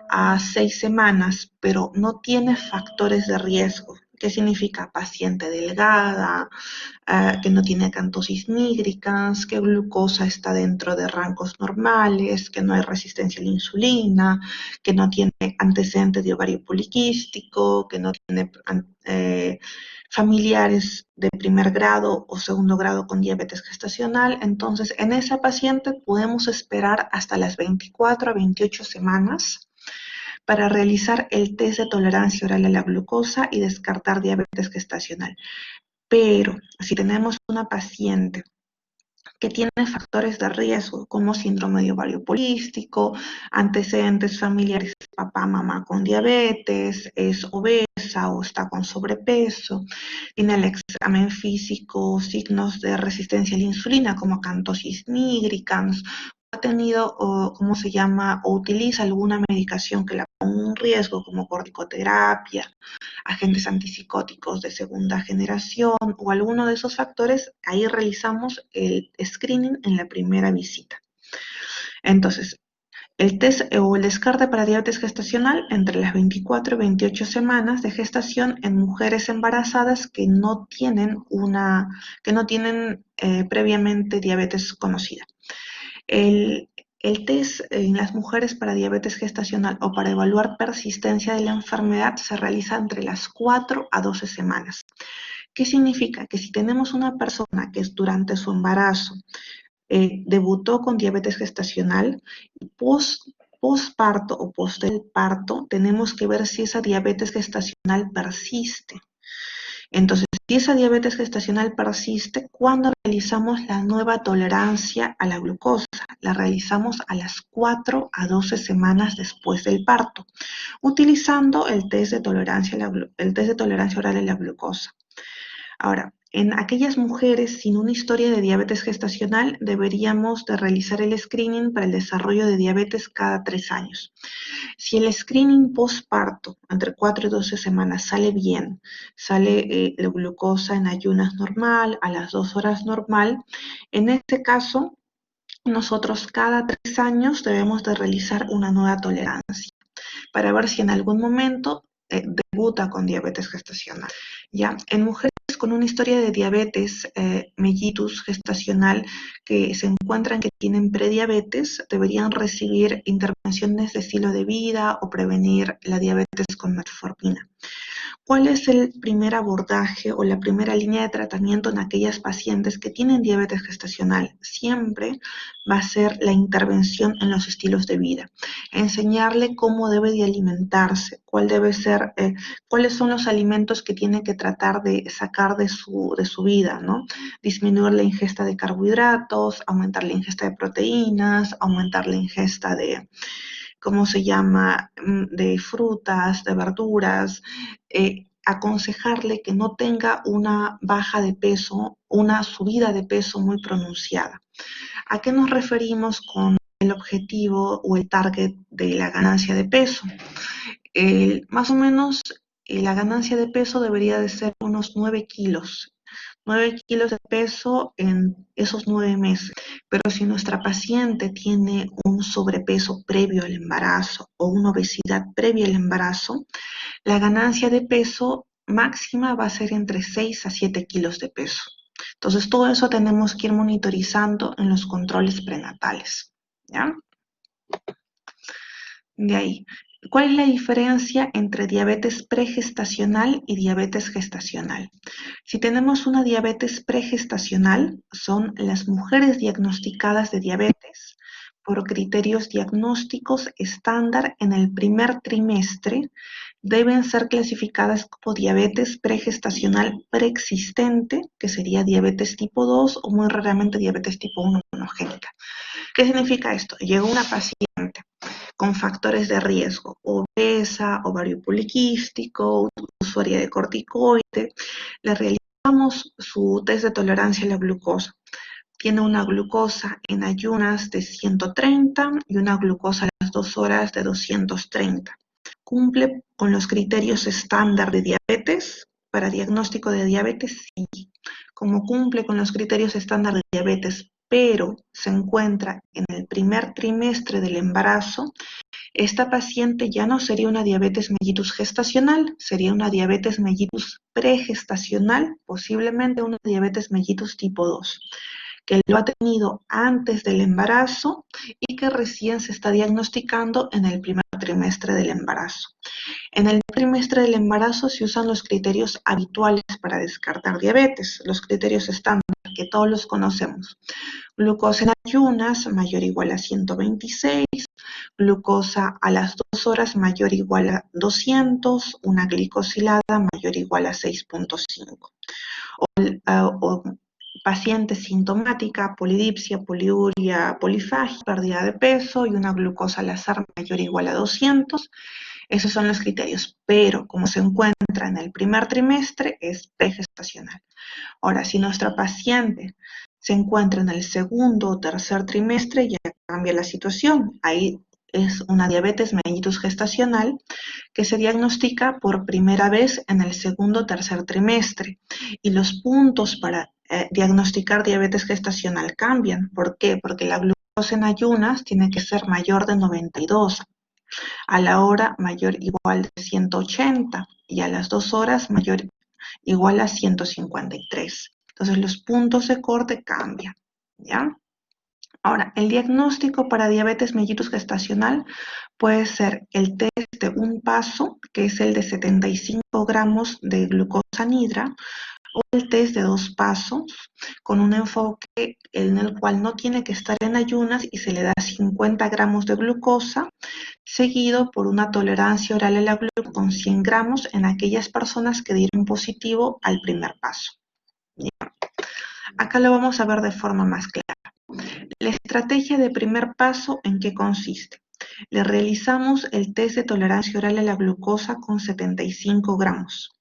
a 6 semanas, pero no tiene factores de riesgo. ¿Qué significa? Paciente delgada, que no tiene acantosis nígricas, que glucosa está dentro de rangos normales, que no hay resistencia a la insulina, que no tiene antecedentes de ovario poliquístico, que no tiene familiares de primer grado o segundo grado con diabetes gestacional. Entonces, en esa paciente podemos esperar hasta las 24 a 28 semanas para realizar el test de tolerancia oral a la glucosa y descartar diabetes gestacional. Pero si tenemos una paciente que tiene factores de riesgo como síndrome de ovario poliquístico, antecedentes familiares, papá, mamá con diabetes, es obesa o está con sobrepeso, tiene el examen físico signos de resistencia a la insulina como acantosis nigricans, ha tenido, ¿cómo se llama?, o utiliza alguna medicación que la ponga en riesgo como corticoterapia, agentes antipsicóticos de segunda generación o alguno de esos factores, ahí realizamos el screening en la primera visita. Entonces, el test o el descarte para diabetes gestacional entre las 24 y 28 semanas de gestación en mujeres embarazadas que no tienen previamente diabetes conocida. El test en las mujeres para diabetes gestacional o para evaluar persistencia de la enfermedad se realiza entre las 4 a 12 semanas. ¿Qué significa? Que si tenemos una persona que durante su embarazo debutó con diabetes gestacional, postparto o post el parto, tenemos que ver si esa diabetes gestacional persiste. Entonces, si esa diabetes gestacional persiste, ¿cuándo realizamos la nueva tolerancia a la glucosa? La realizamos a las 4 a 12 semanas después del parto, utilizando el test de tolerancia oral a la glucosa. Ahora, en aquellas mujeres sin una historia de diabetes gestacional, deberíamos de realizar el screening para el desarrollo de diabetes cada 3 años. Si el screening postparto, entre 4 y 12 semanas, sale bien, sale la glucosa en ayunas normal, a las 2 horas normal, en este caso, nosotros cada 3 años debemos de realizar una nueva tolerancia para ver si en algún momento debuta con diabetes gestacional. ¿Ya? En mujeres con una historia de diabetes mellitus gestacional que se encuentran que tienen prediabetes, deberían recibir intervenciones de estilo de vida o prevenir la diabetes con metformina. ¿Cuál es el primer abordaje o la primera línea de tratamiento en aquellas pacientes que tienen diabetes gestacional? Siempre va a ser la intervención en los estilos de vida. Enseñarle cómo debe de alimentarse, cuáles son los alimentos que tiene que tratar de sacar de su vida, ¿no? Disminuir la ingesta de carbohidratos, aumentar la ingesta de proteínas, aumentar la ingesta de, ¿cómo se llama?, de frutas, de verduras, aconsejarle que no tenga una baja de peso, una subida de peso muy pronunciada. ¿A qué nos referimos con el objetivo o el target de la ganancia de peso? Más o menos la ganancia de peso debería de ser unos 9 kilos. 9 kilos de peso en esos 9 meses. Pero si nuestra paciente tiene un sobrepeso previo al embarazo o una obesidad previa al embarazo, la ganancia de peso máxima va a ser entre 6 a 7 kilos de peso. Entonces, todo eso tenemos que ir monitorizando en los controles prenatales, ¿ya? De ahí, ¿Cuál es la diferencia entre diabetes pregestacional y diabetes gestacional? Si tenemos una diabetes pregestacional, son las mujeres diagnosticadas de diabetes por criterios diagnósticos estándar en el primer trimestre, deben ser clasificadas como diabetes pregestacional preexistente, que sería diabetes tipo 2 o muy raramente diabetes tipo 1 monogénica. ¿Qué significa esto? Llegó una paciente con factores de riesgo, obesa, ovario poliquístico, usuaria de corticoide, le realizamos su test de tolerancia a la glucosa. Tiene una glucosa en ayunas de 130 y una glucosa a las 2 horas de 230. ¿Cumple con los criterios estándar de diabetes? Para diagnóstico de diabetes, sí. Como cumple con los criterios estándar de diabetes, pero se encuentra en el primer trimestre del embarazo, esta paciente ya no sería una diabetes mellitus gestacional, sería una diabetes mellitus pregestacional, posiblemente una diabetes mellitus tipo 2, que lo ha tenido antes del embarazo y que recién se está diagnosticando en el primer trimestre del embarazo. En el trimestre del embarazo se usan los criterios habituales para descartar diabetes, los criterios estándar que todos los conocemos. Glucosa en ayunas mayor o igual a 126, glucosa a las 2 horas mayor o igual a 200, una glicosilada mayor o igual a 6.5. O paciente sintomática, polidipsia, poliuria, polifagia, pérdida de peso y una glucosa al azar mayor o igual a 200. Esos son los criterios, pero como se encuentra en el primer trimestre, es pregestacional. Ahora, si nuestra paciente se encuentra en el segundo o tercer trimestre, ya cambia la situación. Ahí es una diabetes mellitus gestacional que se diagnostica por primera vez en el segundo o tercer trimestre. Y los puntos para diagnosticar diabetes gestacional cambian. ¿Por qué? Porque la glucosa en ayunas tiene que ser mayor de 92, a la hora mayor o igual de 180 y a las 2 horas mayor o igual a 153. Entonces los puntos de corte cambian, ¿ya? Ahora, el diagnóstico para diabetes mellitus gestacional puede ser el test de un paso, que es el de 75 gramos de glucosa nidra, o el test de 2 pasos, con un enfoque en el cual no tiene que estar en ayunas y se le da 50 gramos de glucosa, seguido por una tolerancia oral a la glucosa con 100 gramos en aquellas personas que dieron positivo al primer paso. Acá lo vamos a ver de forma más clara. La estrategia de primer paso, ¿en qué consiste? Le realizamos el test de tolerancia oral a la glucosa con 75 gramos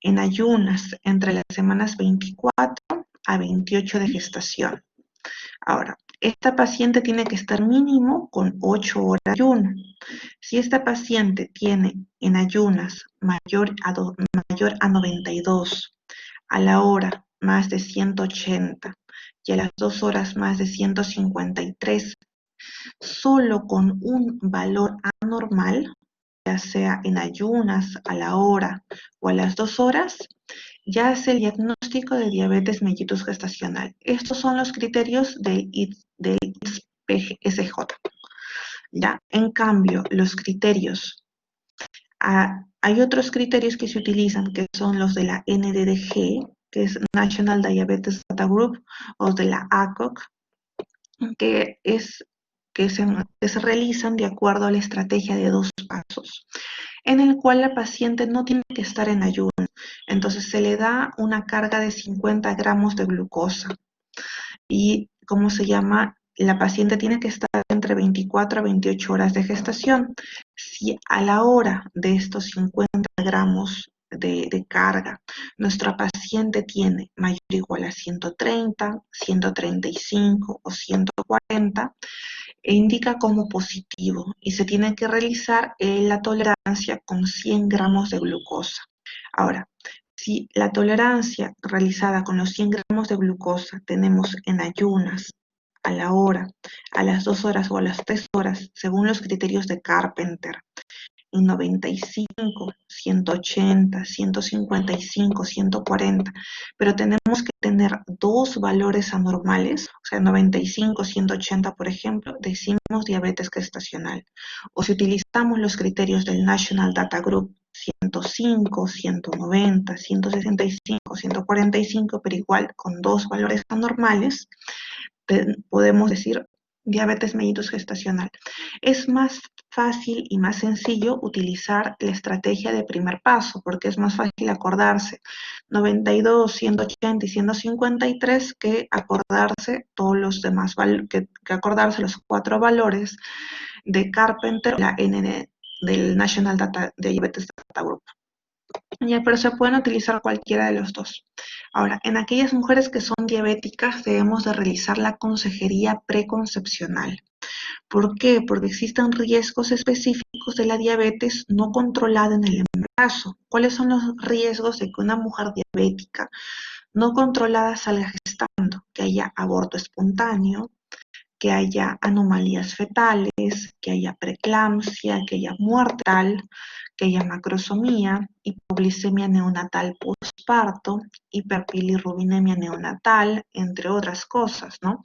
en ayunas entre las semanas 24 a 28 de gestación. Ahora, esta paciente tiene que estar mínimo con 8 horas de ayuno. Si esta paciente tiene en ayunas mayor a 92, a la hora más de 180 y a las 2 horas más de 153, solo con un valor anormal, ya sea en ayunas, a la hora o a las 2 horas, ya es el diagnóstico de diabetes mellitus gestacional. Estos son los criterios del ISPSJ. ¿Ya? En cambio, los criterios, hay otros criterios que se utilizan que son los de la NDDG, que es National Diabetes Data Group, o de la ACOG, que se realizan de acuerdo a la estrategia de 2 pasos, en el cual la paciente no tiene que estar en ayuno. Entonces se le da una carga de 50 gramos de glucosa y, ¿cómo se llama? La paciente tiene que estar entre 24 a 28 horas de gestación. Si a la hora de estos 50 gramos de carga, nuestra paciente tiene mayor o igual a 130, 135 o 140, indica como positivo y se tiene que realizar la tolerancia con 100 gramos de glucosa. Ahora, si la tolerancia realizada con los 100 gramos de glucosa tenemos en ayunas, a la hora, a las 2 horas o a las 3 horas, según los criterios de Carpenter, en 95, 180, 155, 140, pero tenemos que tener dos valores anormales, o sea, 95, 180, por ejemplo, decimos diabetes gestacional. O si utilizamos los criterios del National Data Group, 105, 190, 165, 145, pero igual con dos valores anormales, podemos decir diabetes mellitus gestacional. Es más fácil y más sencillo utilizar la estrategia de primer paso, porque es más fácil acordarse 92, 180 y 153 que acordarse todos los demás, que acordarse los cuatro valores de Carpenter, la NN del National Data Diabetes Data Group. Ya, pero se pueden utilizar cualquiera de los dos. Ahora, en aquellas mujeres que son diabéticas debemos de realizar la consejería preconcepcional. ¿Por qué? Porque existen riesgos específicos de la diabetes no controlada en el embarazo. ¿Cuáles son los riesgos de que una mujer diabética no controlada salga gestando? Que haya aborto espontáneo, que haya anomalías fetales, que haya preeclampsia, que haya muerte fetal, que haya macrosomía, hipoglicemia neonatal postparto, hiperbilirrubinemia neonatal, entre otras cosas, ¿no?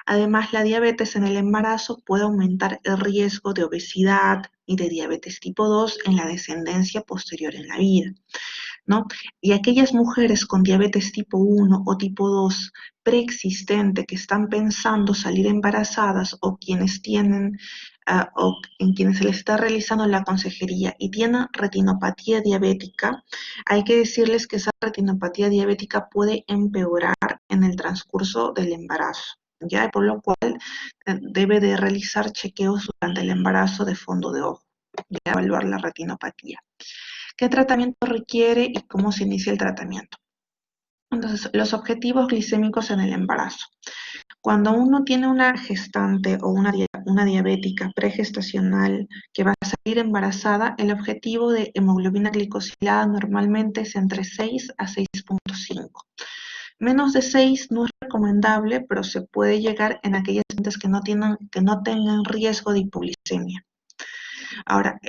Además, la diabetes en el embarazo puede aumentar el riesgo de obesidad y de diabetes tipo 2 en la descendencia posterior en la vida, ¿no? Y aquellas mujeres con diabetes tipo 1 o tipo 2 preexistente que están pensando salir embarazadas o quienes tienen o en quienes se les está realizando la consejería y tienen retinopatía diabética, hay que decirles que esa retinopatía diabética puede empeorar en el transcurso del embarazo, ¿ya? Por lo cual debe de realizar chequeos durante el embarazo de fondo de ojo, y evaluar la retinopatía. ¿Qué tratamiento requiere y cómo se inicia el tratamiento? Entonces, los objetivos glicémicos en el embarazo. Cuando uno tiene una gestante o una diabética pregestacional que va a salir embarazada, el objetivo de hemoglobina glicosilada normalmente es entre 6 a 6.5. Menos de 6 no es recomendable, pero se puede llegar en aquellas pacientes que no tengan riesgo de hipoglicemia. Ahora,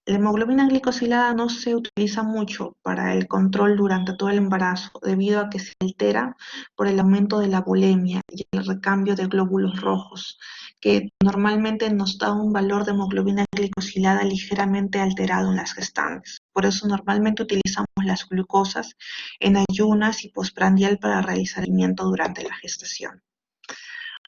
la hemoglobina glicosilada no se utiliza mucho para el control durante todo el embarazo debido a que se altera por el aumento de la bulimia y el recambio de glóbulos rojos, que normalmente nos da un valor de hemoglobina glicosilada ligeramente alterado en las gestantes. Por eso normalmente utilizamos las glucosas en ayunas y postprandial para realizar el seguimiento durante la gestación.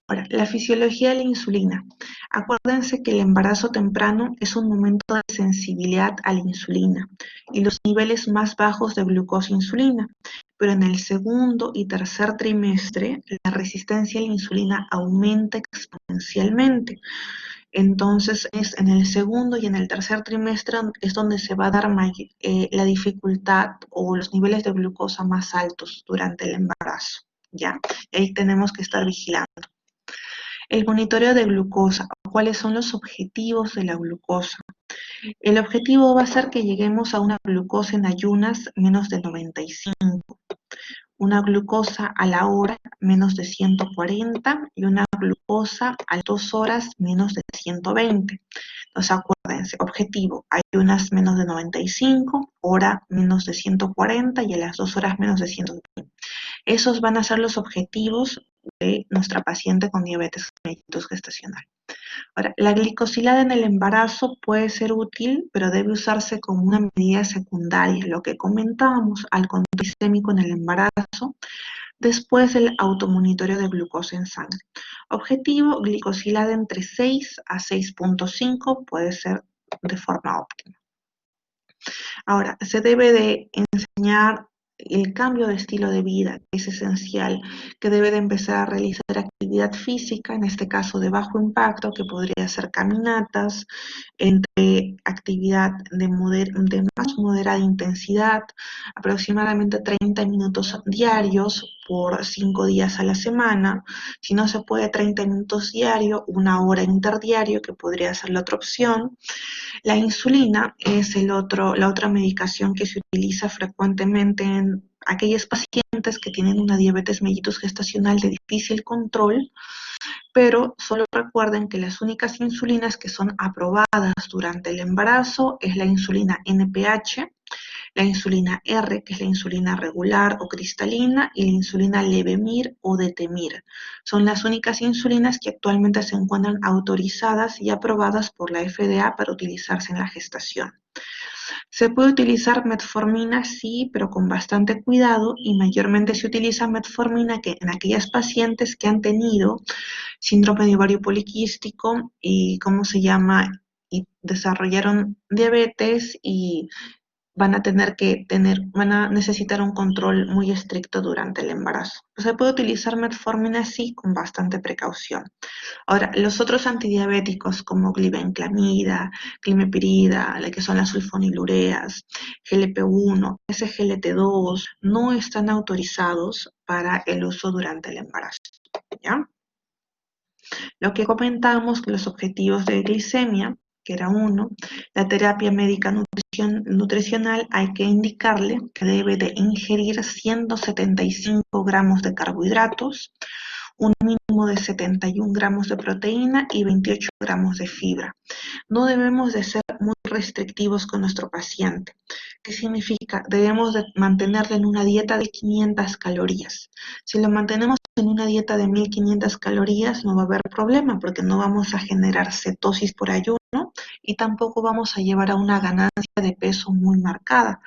Ahora, la fisiología de la insulina. Acuérdense que el embarazo temprano es un momento de sensibilidad a la insulina y los niveles más bajos de glucosa e insulina, pero en el segundo y tercer trimestre la resistencia a la insulina aumenta exponencialmente. Entonces, es en el segundo y en el tercer trimestre es donde se va a dar la dificultad o los niveles de glucosa más altos durante el embarazo, ¿ya? Ahí tenemos que estar vigilando. El monitoreo de glucosa. ¿Cuáles son los objetivos de la glucosa? El objetivo va a ser que lleguemos a una glucosa en ayunas menos de 95, una glucosa a la hora menos de 140 y una glucosa a las 2 horas menos de 120. Entonces acuérdense, objetivo, ayunas menos de 95, hora menos de 140 y a las 2 horas menos de 120. Esos van a ser los objetivos de nuestra paciente con diabetes mellitus gestacional. Ahora, la glicosilada en el embarazo puede ser útil, pero debe usarse como una medida secundaria, lo que comentábamos al control glicémico en el embarazo, después del automonitoreo de glucosa en sangre. Objetivo, glicosilada entre 6 a 6.5 puede ser de forma óptima. Ahora, se debe de enseñar el cambio de estilo de vida, que es esencial, que debe de empezar a realizar actividad física, en este caso de bajo impacto, que podría ser caminatas, entre actividad de más moderada intensidad, aproximadamente 30 minutos diarios por 5 días a la semana. Si no se puede 30 minutos diario, 1 hora interdiario, que podría ser la otra opción. La insulina es la otra medicación que se utiliza frecuentemente en aquellos pacientes pacientes que tienen una diabetes mellitus gestacional de difícil control, pero solo recuerden que las únicas insulinas que son aprobadas durante el embarazo es la insulina NPH, la insulina R, que es la insulina regular o cristalina, y la insulina Levemir o Detemir. Son las únicas insulinas que actualmente se encuentran autorizadas y aprobadas por la FDA para utilizarse en la gestación. Se puede utilizar metformina, sí, pero con bastante cuidado, y mayormente se utiliza metformina en aquellas pacientes que han tenido síndrome de ovario poliquístico y, ¿cómo se llama? Y desarrollaron diabetes y van a necesitar un control muy estricto durante el embarazo. Se puede utilizar metformina, sí, con bastante precaución. Ahora, los otros antidiabéticos como glibenclamida, climepirida, que son las sulfonilureas, GLP-1, SGLT2, no están autorizados para el uso durante el embarazo, ¿ya? Lo que comentamos, los objetivos de glicemia, que era uno, la terapia médica nutricional, hay que indicarle que debe de ingerir 175 gramos de carbohidratos, un mínimo de 71 gramos de proteína y 28 gramos de fibra. No debemos de ser muy restrictivos con nuestro paciente. ¿Qué significa? Debemos de mantenerlo en una dieta de 500 calorías. Si lo mantenemos en una dieta de 1500 calorías no va a haber problema porque no vamos a generar cetosis por ayuno y tampoco vamos a llevar a una ganancia de peso muy marcada,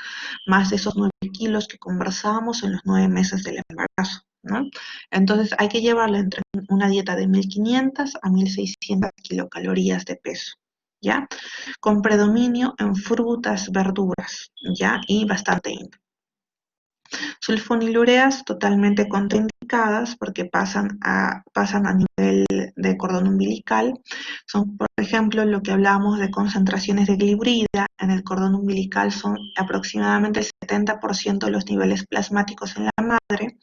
más de esos 9 kilos que conversábamos en los 9 meses del embarazo, ¿no? Entonces hay que llevarlo entre una dieta de 1500 a 1600 kilocalorías de peso, ¿ya? Con predominio en frutas, verduras, ¿ya? Y bastante sulfonilureas totalmente contraindicadas porque pasan a nivel de cordón umbilical. Son, por ejemplo, lo que hablábamos de concentraciones de glibrida en el cordón umbilical son aproximadamente el 70% de los niveles plasmáticos en la madre.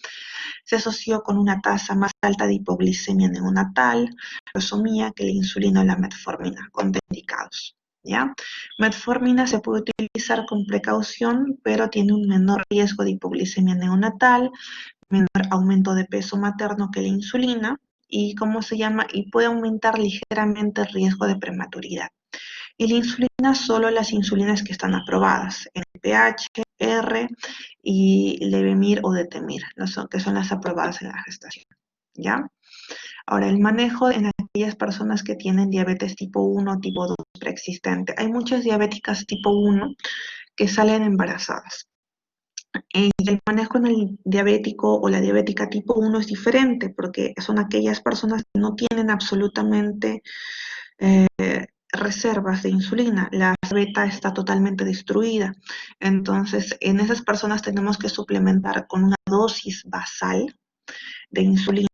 Se asoció con una tasa más alta de hipoglicemia neonatal, leucemia, que la insulina o la metformina, contraindicados, ¿ya? Metformina se puede utilizar con precaución, pero tiene un menor riesgo de hipoglicemia neonatal, menor aumento de peso materno que la insulina, y ¿cómo se llama? Y puede aumentar ligeramente el riesgo de prematuridad. Y la insulina, solo las insulinas que están aprobadas, NPH, R y Levemir o Detemir, que son las aprobadas en la gestación, ¿ya? Ahora, el manejo en aquellas personas que tienen diabetes tipo 1, tipo 2 preexistente. Hay muchas diabéticas tipo 1 que salen embarazadas. Y el manejo en el diabético o la diabética tipo 1 es diferente porque son aquellas personas que no tienen absolutamente eh, reservas de insulina. La beta está totalmente destruida. Entonces, en esas personas tenemos que suplementar con una dosis basal de insulina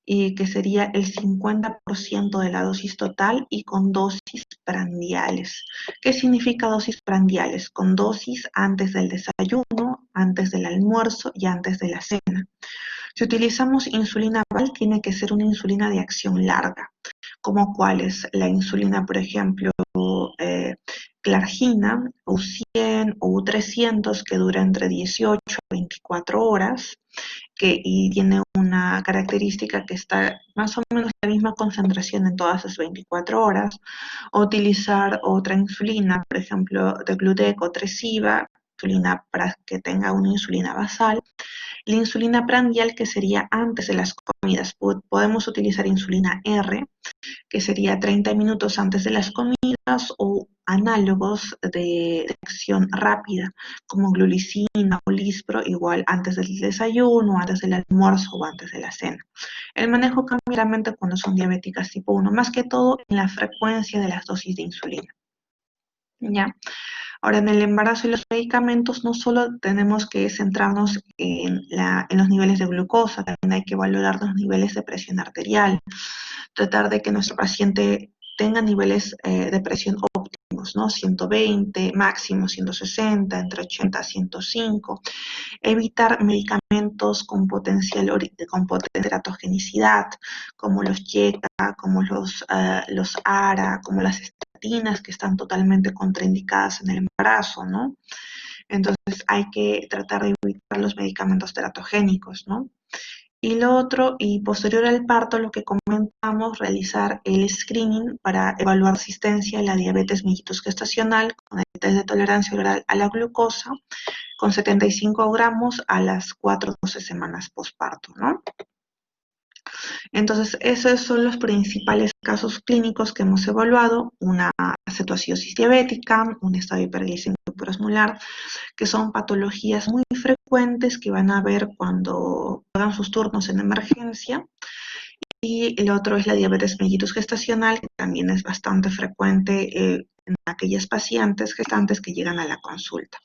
y que sería el 50% de la dosis total y con dosis prandiales. ¿Qué significa dosis prandiales? Con dosis antes del desayuno, antes del almuerzo y antes de la cena. Si utilizamos insulina basal, tiene que ser una insulina de acción larga, como cuál es la insulina, por ejemplo, Clargina, U100 o U300, que dura entre 18 a 24 horas, y tiene una característica que está más o menos la misma concentración en todas esas 24 horas, o utilizar otra insulina, por ejemplo, de Gludeco, Tresiba, insulina para que tenga una insulina basal. La insulina prandial, que sería antes de las comidas. Podemos utilizar insulina R, que sería 30 minutos antes de las comidas, o análogos de acción rápida, como glulicina o lispro, igual antes del desayuno, antes del almuerzo o antes de la cena. El manejo cambia realmente cuando son diabéticas tipo 1, más que todo en la frecuencia de las dosis de insulina, ¿ya? Ahora, en el embarazo y los medicamentos no solo tenemos que centrarnos en los niveles de glucosa, también hay que valorar los niveles de presión arterial, tratar de que nuestro paciente tenga niveles de presión óptimos, ¿no? 120, máximo 160, entre 80 a 105. Evitar medicamentos con con potencial teratogenicidad, como los YECA, como los ARA, como las estatinas, que están totalmente contraindicadas en el embarazo, ¿no? Entonces hay que tratar de evitar los medicamentos teratogénicos, ¿no? Y lo otro, y posterior al parto, lo que comentamos, realizar el screening para evaluar resistencia a la diabetes mellitus gestacional con el test de tolerancia oral a la glucosa con 75 gramos a las 4 a 12 semanas posparto, ¿no? Entonces, esos son los principales casos clínicos que hemos evaluado, una cetoacidosis diabética, un estado hiperglicémico hiperosmolar, que son patologías muy frecuentes que van a ver cuando hagan sus turnos en emergencia. Y el otro es la diabetes mellitus gestacional, que también es bastante frecuente en aquellas pacientes gestantes que llegan a la consulta.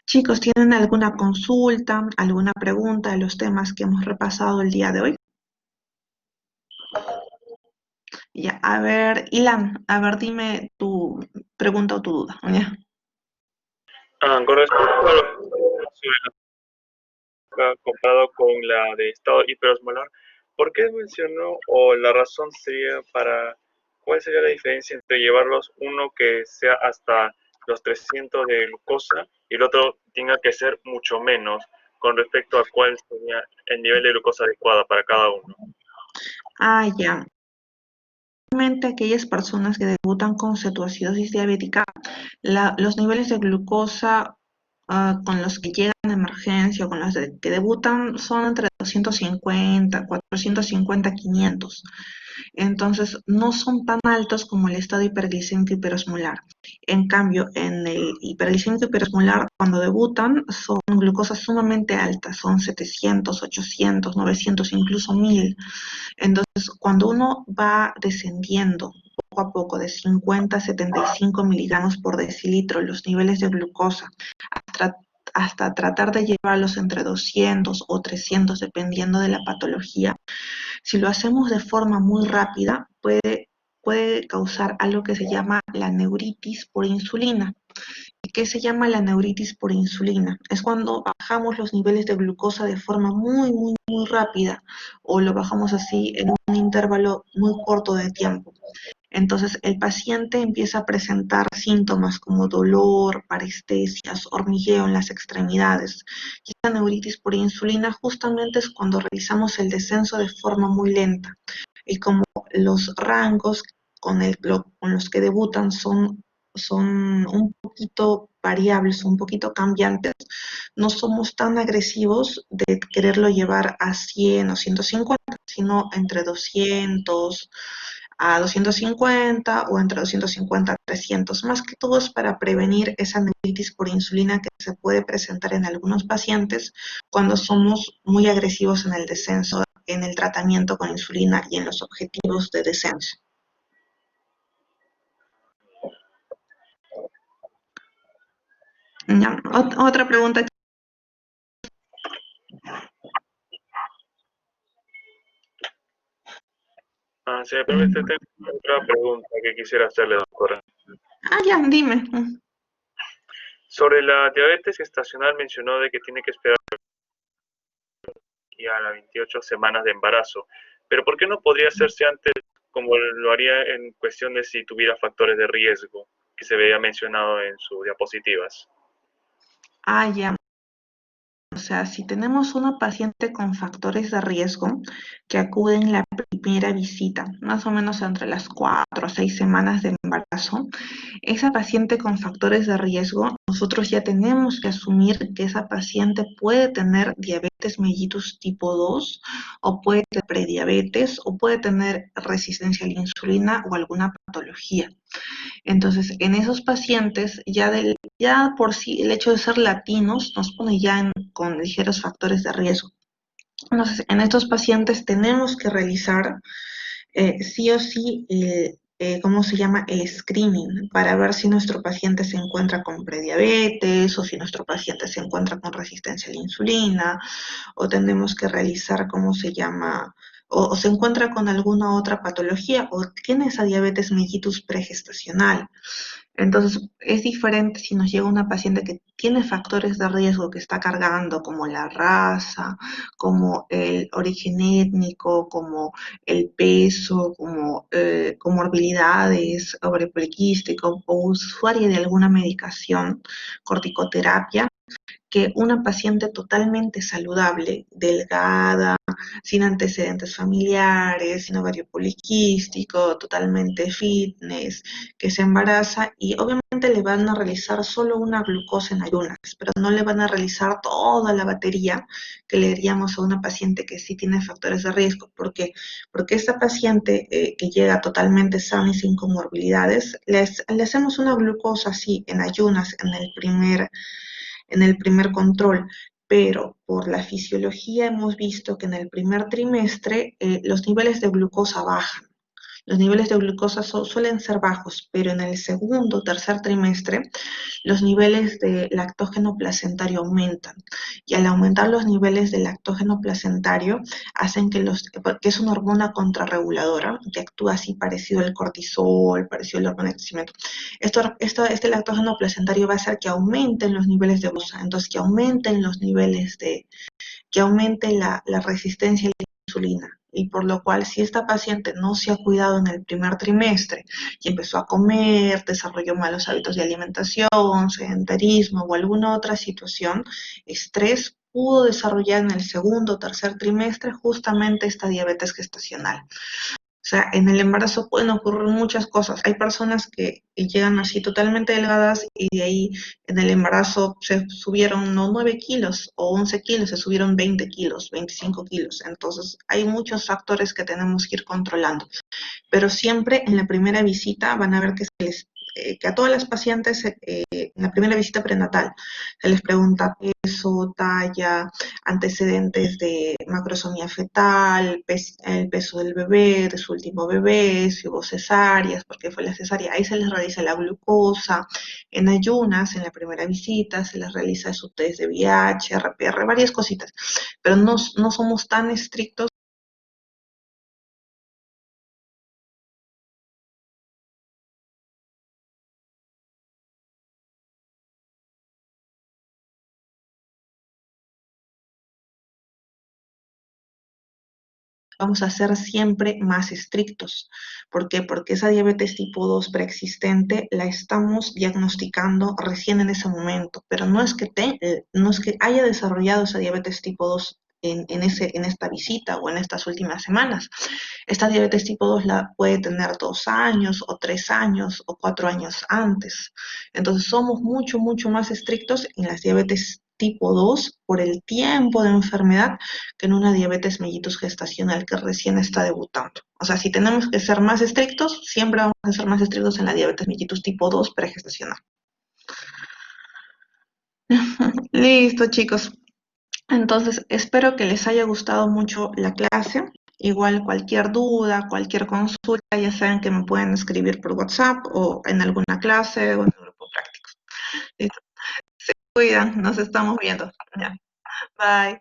Chicos, ¿tienen alguna consulta, alguna pregunta de los temas que hemos repasado el día de hoy? Ya, a ver, Ilan, a ver, dime tu pregunta o tu duda. ¿Ya? Con respecto a lo sobre la comparado con la de estado hiperosmolar, ¿por qué mencionó o la razón sería para cuál sería la diferencia entre llevarlos uno que sea hasta los 300 de glucosa y el otro tenga que ser mucho menos con respecto a cuál sería el nivel de glucosa adecuada para cada uno? Ah, ya. Realmente aquellas personas que debutan con cetoacidosis diabética, los niveles de glucosa con los que llegan a emergencia o con los que debutan son entre 250, 450, 500. Entonces, no son tan altos como el estado hiperglicémico hiperosmolar. En cambio, en el hiperglicémico hiperosmolar, cuando debutan, son glucosas sumamente altas, son 700, 800, 900, incluso 1000. Entonces, cuando uno va descendiendo poco a poco de 50 a 75 miligramos por decilitro los niveles de glucosa hasta, hasta tratar de llevarlos entre 200 o 300 dependiendo de la patología, si lo hacemos de forma muy rápida puede causar algo que se llama la neuritis por insulina. ¿Qué se llama la neuritis por insulina? Es cuando bajamos los niveles de glucosa de forma muy rápida o lo bajamos así en un intervalo muy corto de tiempo. Entonces el paciente empieza a presentar síntomas como dolor, parestesias, hormigueo en las extremidades. Y esta neuritis por insulina justamente es cuando realizamos el descenso de forma muy lenta. Y como los rangos con los que debutan son un poquito variables, un poquito cambiantes, no somos tan agresivos de quererlo llevar a 100 o 150, sino entre 200 a 250 o entre 250 a 300. Más que todo es para prevenir esa neuritis por insulina que se puede presentar en algunos pacientes cuando somos muy agresivos en el descenso, en el tratamiento con insulina y en los objetivos de descenso. Ya, otra pregunta. Si me permite, tengo otra pregunta que quisiera hacerle, doctora. Ya, dime. Sobre la diabetes gestacional mencionó de que tiene que esperar y a las 28 semanas de embarazo. Pero ¿por qué no podría hacerse antes como lo haría en cuestión de si tuviera factores de riesgo que se veía mencionado en sus diapositivas? Ya. O sea, si tenemos una paciente con factores de riesgo que acude en la primera visita, más o menos entre las 4 o 6 semanas de embarazo, esa paciente con factores de riesgo, nosotros ya tenemos que asumir que esa paciente puede tener diabetes mellitus tipo 2 o puede tener prediabetes o puede tener resistencia a la insulina o alguna patología. Entonces, en esos pacientes, ya por sí el hecho de ser latinos nos pone ya con ligeros factores de riesgo. Entonces, en estos pacientes tenemos que realizar sí o sí, ¿cómo se llama? El screening para ver si nuestro paciente se encuentra con prediabetes o si nuestro paciente se encuentra con resistencia a la insulina o tenemos que realizar, ¿cómo se llama? o se encuentra con alguna otra patología o tiene esa diabetes mellitus pregestacional. Entonces, es diferente si nos llega una paciente que tiene factores de riesgo que está cargando, como la raza, como el origen étnico, como el peso, como comorbilidades, ovario poliquístico o usuaria de alguna medicación, corticoterapia, que una paciente totalmente saludable, delgada, sin antecedentes familiares, sin ovario poliquístico, totalmente fitness, que se embaraza y obviamente le van a realizar solo una glucosa en ayunas, pero no le van a realizar toda la batería que le haríamos a una paciente que sí tiene factores de riesgo. ¿Por qué? Porque esta paciente que llega totalmente sana y sin comorbilidades, le hacemos una glucosa así en ayunas en el primer control, pero por la fisiología hemos visto que en el primer trimestre los niveles de glucosa bajan. Los niveles de glucosa suelen ser bajos, pero en el segundo, tercer trimestre, los niveles de lactógeno placentario aumentan. Y al aumentar los niveles de lactógeno placentario, hacen que es una hormona contrarreguladora, que actúa así parecido al cortisol, parecido al hormona de crecimiento. Este lactógeno placentario va a hacer que aumenten los niveles de glucosa, entonces que aumenten los niveles que aumente la resistencia a la insulina. Y por lo cual, si esta paciente no se ha cuidado en el primer trimestre y empezó a comer, desarrolló malos hábitos de alimentación, sedentarismo o alguna otra situación, estrés, pudo desarrollar en el segundo o tercer trimestre justamente esta diabetes gestacional. O sea, en el embarazo pueden ocurrir muchas cosas. Hay personas que llegan así totalmente delgadas y de ahí en el embarazo se subieron no 9 kilos o 11 kilos, se subieron 20 kilos, 25 kilos. Entonces, hay muchos factores que tenemos que ir controlando, pero siempre en la primera visita van a ver que a todas las pacientes en la primera visita prenatal se les pregunta peso, talla, antecedentes de macrosomía fetal, el peso del bebé, de su último bebé, si hubo cesáreas, por qué fue la cesárea. Ahí se les realiza la glucosa. En ayunas, en la primera visita, se les realiza su test de VIH, RPR, varias cositas, pero no somos tan estrictos. Vamos a ser siempre más estrictos. ¿Por qué? Porque esa diabetes tipo 2 preexistente la estamos diagnosticando recién en ese momento, pero no es que haya desarrollado esa diabetes tipo 2 en esta visita o en estas últimas semanas. Esta diabetes tipo 2 la puede tener 2 años o 3 años o 4 años antes. Entonces somos mucho más estrictos en las diabetes tipo 2 por el tiempo de enfermedad que en una diabetes mellitus gestacional que recién está debutando. O sea, si tenemos que ser más estrictos, siempre vamos a ser más estrictos en la diabetes mellitus tipo 2 pregestacional. Listo, chicos. Entonces, espero que les haya gustado mucho la clase. Igual cualquier duda, cualquier consulta, ya saben que me pueden escribir por WhatsApp o en alguna clase o en el grupo práctico. Listo. Se cuidan, nos estamos viendo. Ya. Bye.